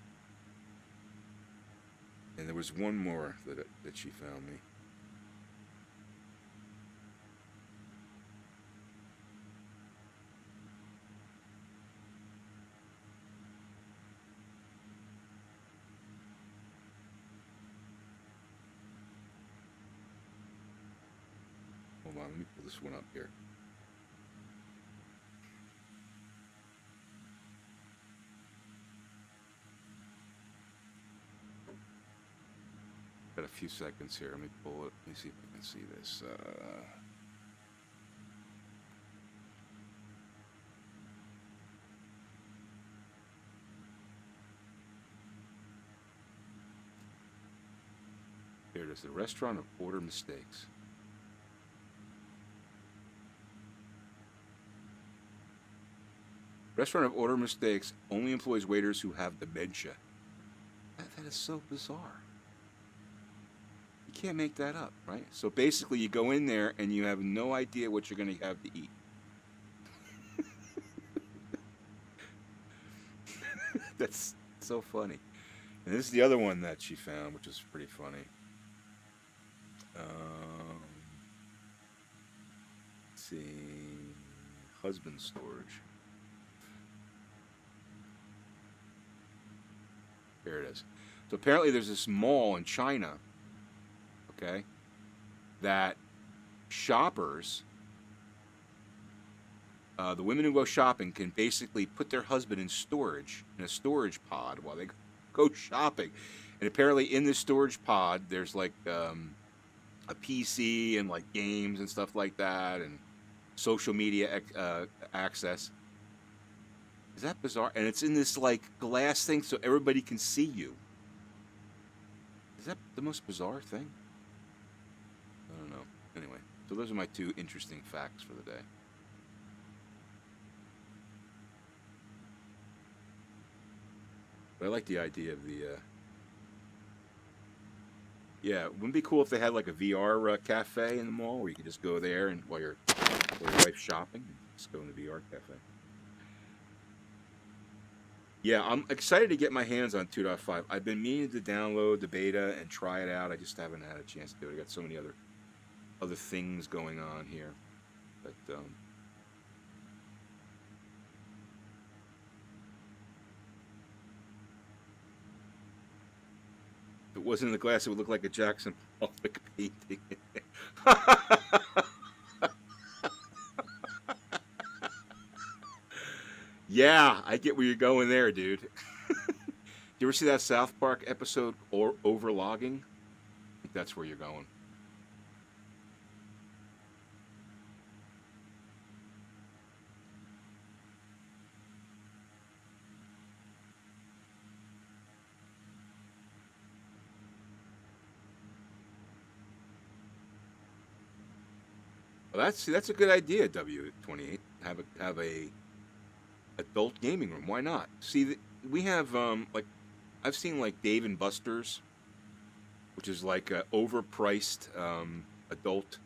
And there was one more that she found me. Hold on, let me pull this one up here. Got a few seconds here. Let me pull it. Let me see if we can see this. Here it is. The Restaurant of Order Mistakes. Restaurant of Order Mistakes only employs waiters who have dementia. That is so bizarre. You can't make that up, right? So basically, you go in there and you have no idea what you're going to have to eat. That's so funny. And this is the other one that she found, which is pretty funny. Let's see. Husband storage. Here it is. So apparently there's this mall in China, okay, that shoppers, the women who go shopping can basically put their husband in storage, in a storage pod while they go shopping. And apparently in this storage pod, there's like a PC and like games and stuff like that and social media access. Is that bizarre? And it's in this like glass thing so everybody can see you. Is that the most bizarre thing? I don't know. Anyway, so those are my 2 interesting facts for the day. But I like the idea of the, yeah, wouldn't it be cool if they had like a VR cafe in the mall where you could just go there and while your wife's shopping, just go in the VR cafe. Yeah, I'm excited to get my hands on 2.5. I've been meaning to download the beta and try it out. I just haven't had a chance to do it. I got so many other things going on here. But if it wasn't in the glass, it would look like a Jackson Pollock painting. Yeah, I get where you're going there, dude. You ever see that South Park episode, or Overlogging? I think that's where you're going. Well, that's a good idea, W28. Have a adult gaming room. Why not? See, we have like I've seen like Dave and Buster's, which is like a overpriced adult.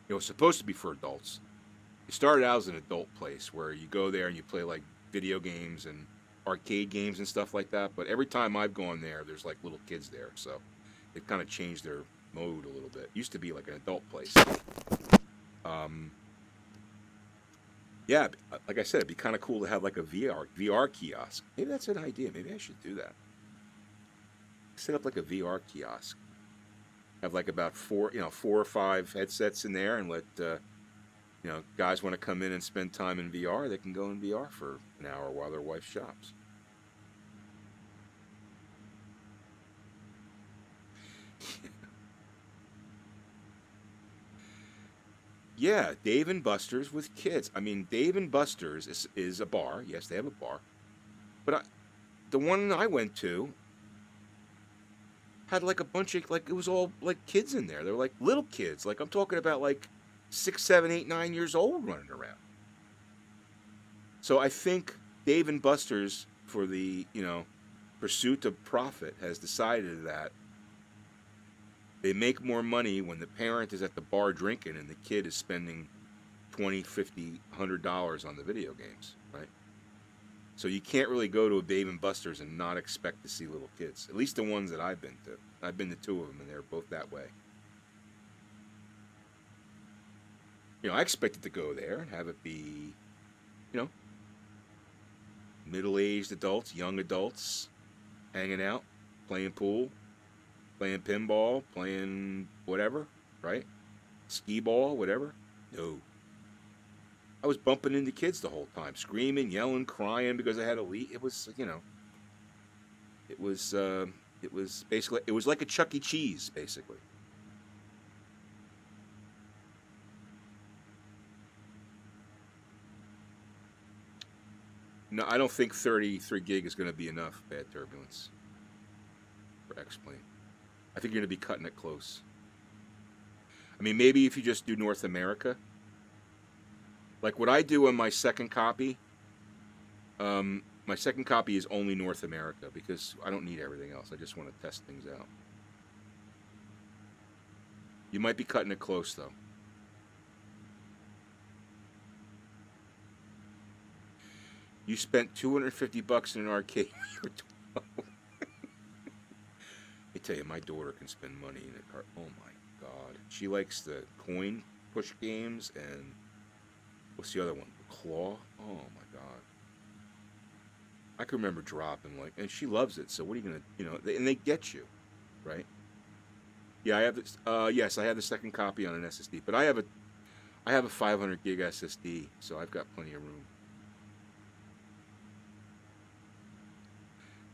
You know, it's supposed to be for adults. It started out as an adult place where you go there and you play like video games and arcade games and stuff like that. But every time I've gone there, there's like little kids there, so they've kind of changed their mode a little bit. It used to be like an adult place. Yeah, like I said, it'd be kind of cool to have like a VR kiosk. Maybe that's an idea. Maybe I should do that. Set up like a VR kiosk. Have like about 4 or 5 headsets in there, and let guys want to come in and spend time in VR. They can go in VR for an hour while their wife shops. Yeah, Dave and Buster's with kids. I mean, Dave and Buster's is a bar. Yes, they have a bar. But the one I went to had like a bunch of, like, it was all like kids in there. They were like little kids. Like, I'm talking about like 6, 7, 8, 9 years old running around. So I think Dave and Buster's, for the, pursuit of profit, has decided that they make more money when the parent is at the bar drinking and the kid is spending $20, $50, $100 on the video games, right? So you can't really go to a Dave and Buster's and not expect to see little kids. At least the ones that I've been to. I've been to 2 of them, and they're both that way. I expected to go there and have it be, middle-aged adults, young adults, hanging out, playing pool, playing pinball, playing whatever, right? Skee ball, whatever. No. I was bumping into kids the whole time, screaming, yelling, crying because I had to leave. It was, it was basically, it was like a Chuck E. Cheese, basically. No, I don't think 33 gig is going to be enough bad turbulence for X-Plane. I think you're going to be cutting it close. I mean, maybe if you just do North America. Like what I do on my second copy, my second copy is only North America because I don't need everything else. I just want to test things out. You might be cutting it close, though. You spent $250 in an arcade when you were 12. I tell you, my daughter can spend money in a car. Oh my God. She likes the coin push games and what's the other one? Claw? Oh my God. I can remember dropping and she loves it. So what are you gonna, and they get you, right? Yeah, I have this. Yes, I have the second copy on an SSD, but I have a 500 gig SSD, so I've got plenty of room.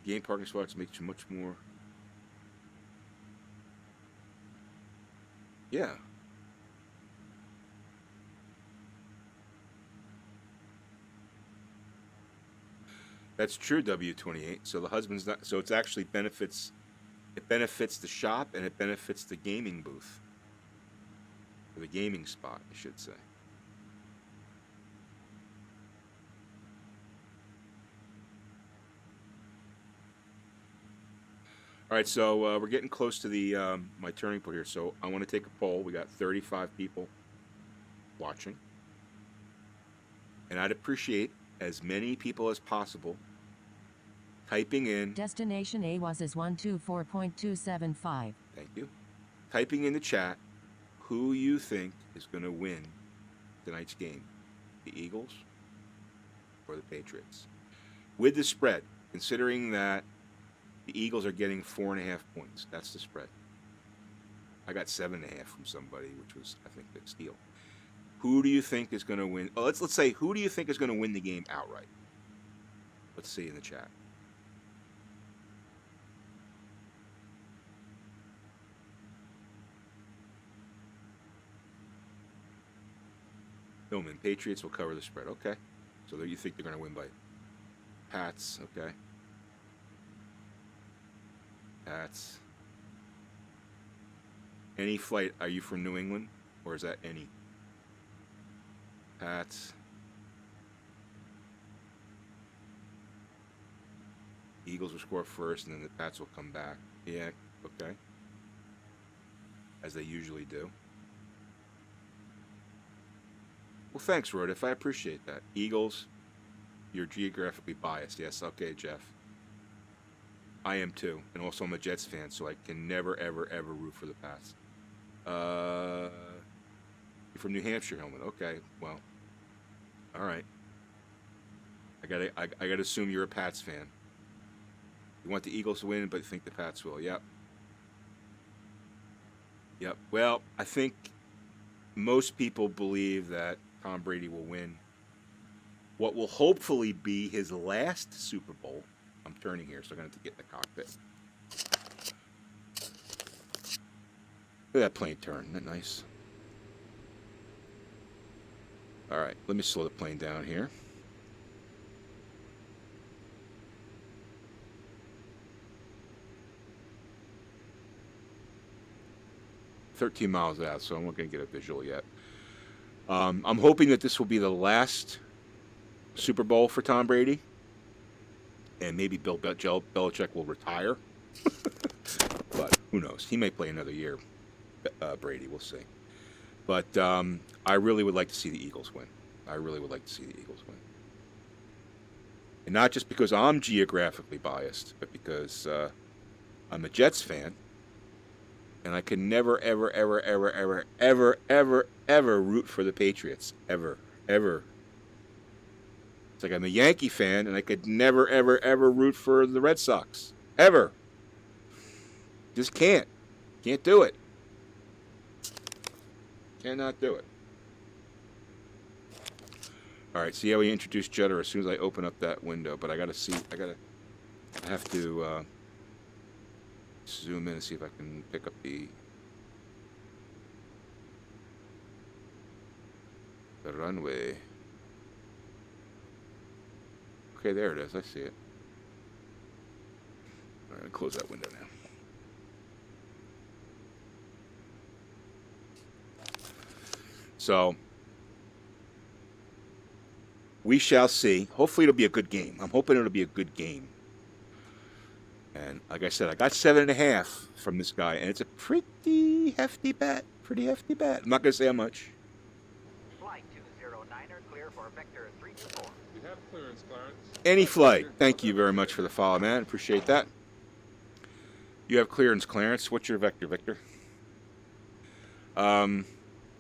Game parking spots makes you much more. Yeah. That's true, W28. So the husband's not. So it's actually benefits. It benefits the shop and it benefits the gaming booth. Or the gaming spot, I should say. All right, so we're getting close to the my turning point here. So I want to take a poll. We got 35 people watching, and I'd appreciate as many people as possible typing in. Destination AWAS is 124.275. Thank you. Typing in the chat who you think is going to win tonight's game, the Eagles or the Patriots, with the spread, considering that the Eagles are getting 4.5 points. That's the spread. I got 7.5 from somebody, which was, I think, the steal. Who do you think is going to win? Oh, let's say, who do you think is going to win the game outright? Let's see in the chat. Hillman, Patriots will cover the spread. Okay. So you think they're going to win by Pats. Okay. Pats. Any flight, are you from New England? Or is that any? Pats. Eagles will score first, and then the Pats will come back. Yeah, okay. As they usually do. Well, thanks, Rodif. I appreciate that. Eagles, you're geographically biased. Yes, okay, Jeff. I am too. And also I'm a Jets fan, so I can never, ever, ever root for the Pats. You're from New Hampshire, Hillman. Okay, well. All right. I gotta assume you're a Pats fan. You want the Eagles to win, but you think the Pats will. Yep. Yep. Well, I think most people believe that Tom Brady will win what will hopefully be his last Super Bowl. I'm turning here, so I'm going to have to get in the cockpit. Look at that plane turn. Isn't that nice? All right, let me slow the plane down here. $13 miles out, so I'm not going to get a visual yet. I'm hoping that this will be the last Super Bowl for Tom Brady, and maybe Bill Belichick will retire. But who knows? He may play another year. Brady, we'll see. But I really would like to see the Eagles win. I really would like to see the Eagles win. And not just because I'm geographically biased, but because I'm a Jets fan. And I can never, ever, ever, ever, ever, ever, ever, ever root for the Patriots. Ever. Ever. It's like I'm a Yankee fan, and I could never, ever, ever root for the Red Sox. Ever. Just can't. Can't do it. Cannot do it. All right, see how we introduce Judder as soon as I open up that window. But I got to see. I have to zoom in and see if I can pick up the runway. Okay, there it is. I see it. All right, I'll close that window now. So we shall see. Hopefully it'll be a good game. I'm hoping it'll be a good game. And like I said, I got 7.5 from this guy, and it's a pretty hefty bet. Pretty hefty bet. I'm not going to say how much. Flight 209er, clear for vector 324. You have clearance, Clarence. Any flight. Thank you very much for the follow, man. Appreciate that. You have clearance, Clarence. What's your vector, Victor?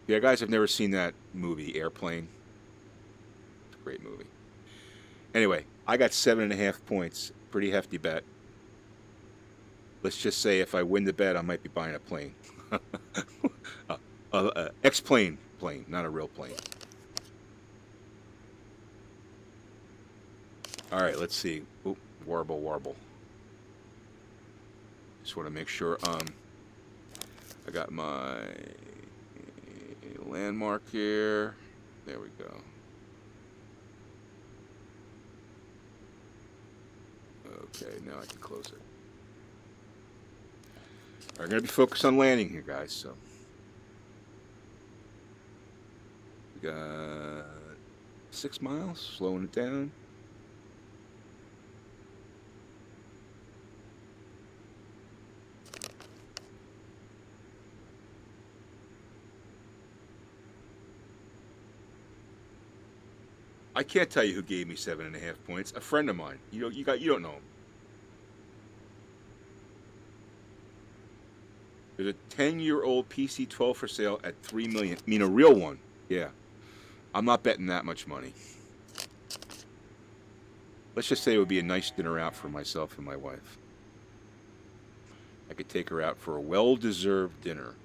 Yeah, guys, I've never seen that movie, Airplane. It's a great movie. Anyway, I got 7.5 points. Pretty hefty bet. Let's just say if I win the bet, I might be buying a plane. X-plane plane, not a real plane. All right, let's see. Oop, warble, warble. Just want to make sure I got my landmark here. There we go. Okay, now I can close it. We're going to be focused on landing here, guys, so. We got 6 miles, slowing it down. I can't tell you who gave me 7.5 points. A friend of mine. You don't know him. There's a 10-year-old PC-12 for sale at $3 million. I mean, a real one. Yeah. I'm not betting that much money. Let's just say it would be a nice dinner out for myself and my wife. I could take her out for a well-deserved dinner.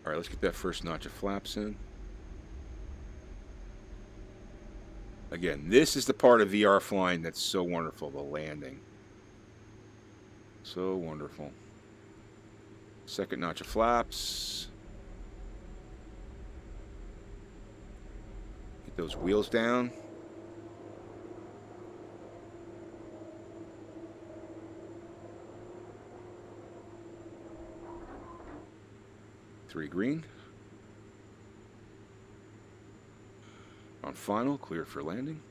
All right, let's get that first notch of flaps in. Again, this is the part of VR flying that's so wonderful, the landing. So wonderful. Second notch of flaps. Get those wheels down. Three green. On final, clear for landing.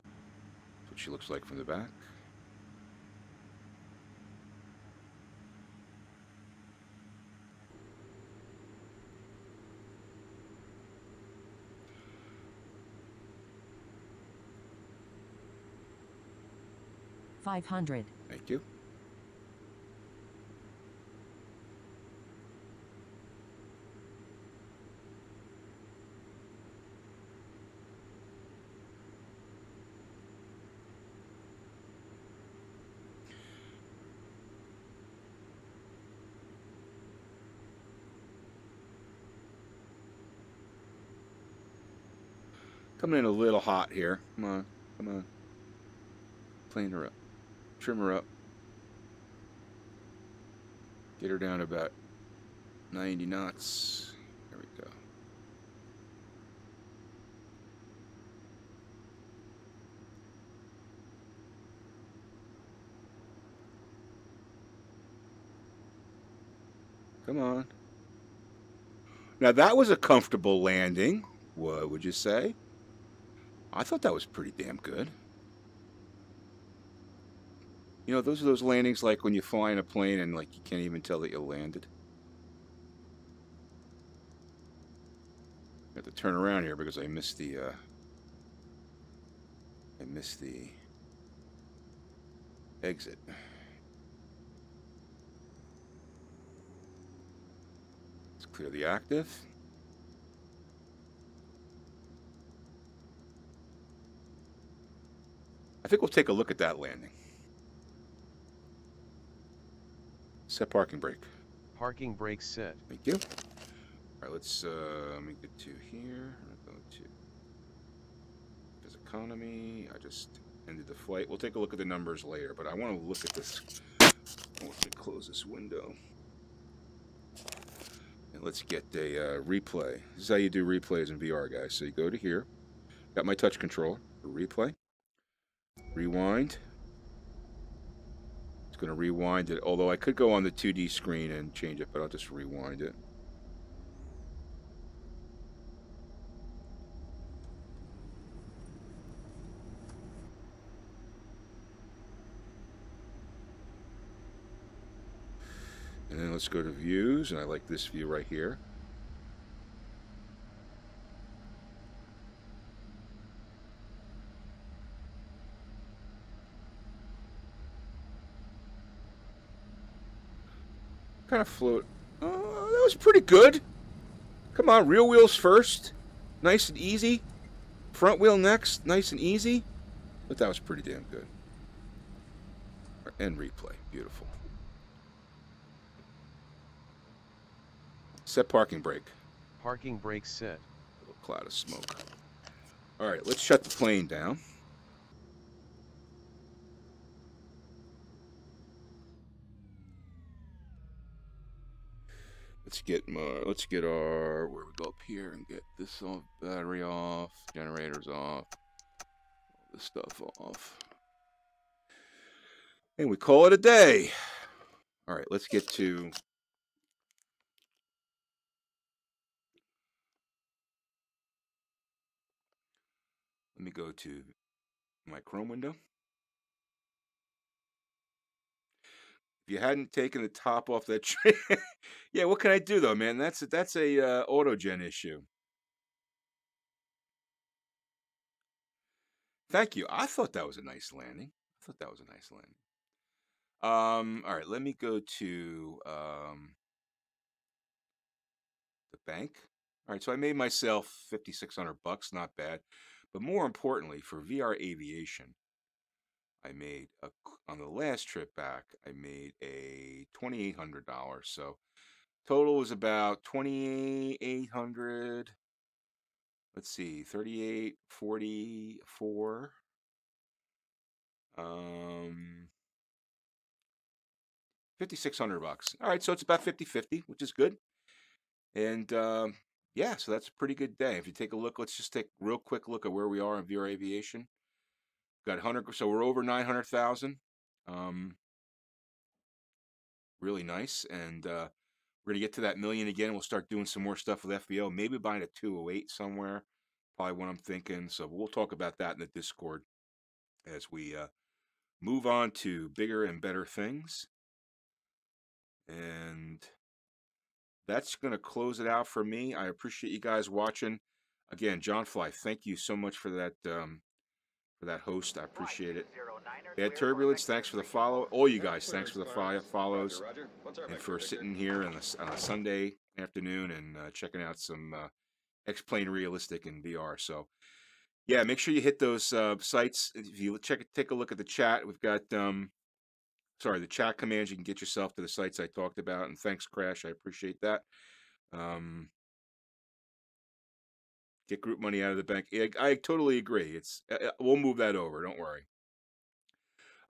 That's what she looks like from the back. $500. Thank you. Coming in a little hot here. Come on, come on. Plane her up. Trim her up. Get her down to about 90 knots. There we go. Come on. Now that was a comfortable landing. What would you say? I thought that was pretty damn good. You know, those are those landings like when you fly in a plane and like you can't even tell that you landed. I have to turn around here because I missed the exit. Let's clear the active. I think we'll take a look at that landing. Set parking brake. Parking brake set. Thank you. All right, let's let me get to here. I'm going to FSEconomy. I just ended the flight. We'll take a look at the numbers later, but I want to look at this. I want to close this window. And let's get a replay. This is how you do replays in VR, guys. So you go to here. Got my touch controller. Replay. Rewind. It's going to rewind it, although I could go on the 2D screen and change it, but I'll just rewind it. And then let's go to views, and I like this view right here. Kind of float. Oh, that was pretty good. Come on, rear wheels first. Nice and easy. Front wheel next. Nice and easy. But that was pretty damn good. And replay. Beautiful. Set parking brake. Parking brake set. A little cloud of smoke. All right, let's shut the plane down. let's get our, where we go up here and get this off, battery off, generators off, all this stuff off. And we call it a day. All right, let's get to, let me go to my Chrome window. If you hadn't taken the top off that tray, yeah, what can I do though, man? That's a auto-gen issue. Thank you. I thought that was a nice landing. All right, let me go to the bank. All right, so I made myself $5,600, not bad. But more importantly, for VR Aviation, I made on the last trip back, I made a $2,800. So total was about 2,800. Let's see, 3844. 5,600 bucks. All right, so it's about 50-50, which is good. And yeah, so that's a pretty good day. If you take a look, let's just take a real quick look at where we are in VR Aviation. Got 100, so we're over 900,000. Really nice, and we're gonna get to that million again. We'll start doing some more stuff with FBO. Maybe buying a 208 somewhere. Probably what I'm thinking. So we'll talk about that in the Discord as we move on to bigger and better things. And that's going to close it out for me. I appreciate you guys watching. Again, John Fly, thank you so much for that host. I appreciate it. Bad Turbulence, thanks for the follow. All you guys, thanks for the follows. Roger. What's our And vector, for Victor? sitting here on a Sunday afternoon and checking out some X-Plane Realistic in VR. So, yeah, make sure you hit those sites. If you take a look at the chat, we've got the chat commands. You can get yourself to the sites I talked about. And thanks, Crash. I appreciate that. Get group money out of the bank. I totally agree. We'll move that over. Don't worry.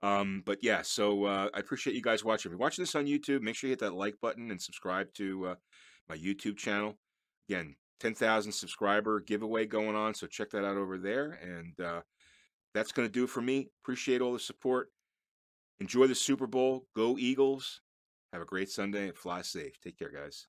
But yeah, so I appreciate you guys watching. If you're watching this on YouTube, make sure you hit that like button and subscribe to my YouTube channel. Again, 10,000 subscriber giveaway going on, so check that out over there. And that's going to do it for me. Appreciate all the support. Enjoy the Super Bowl. Go Eagles. Have a great Sunday and fly safe. Take care, guys.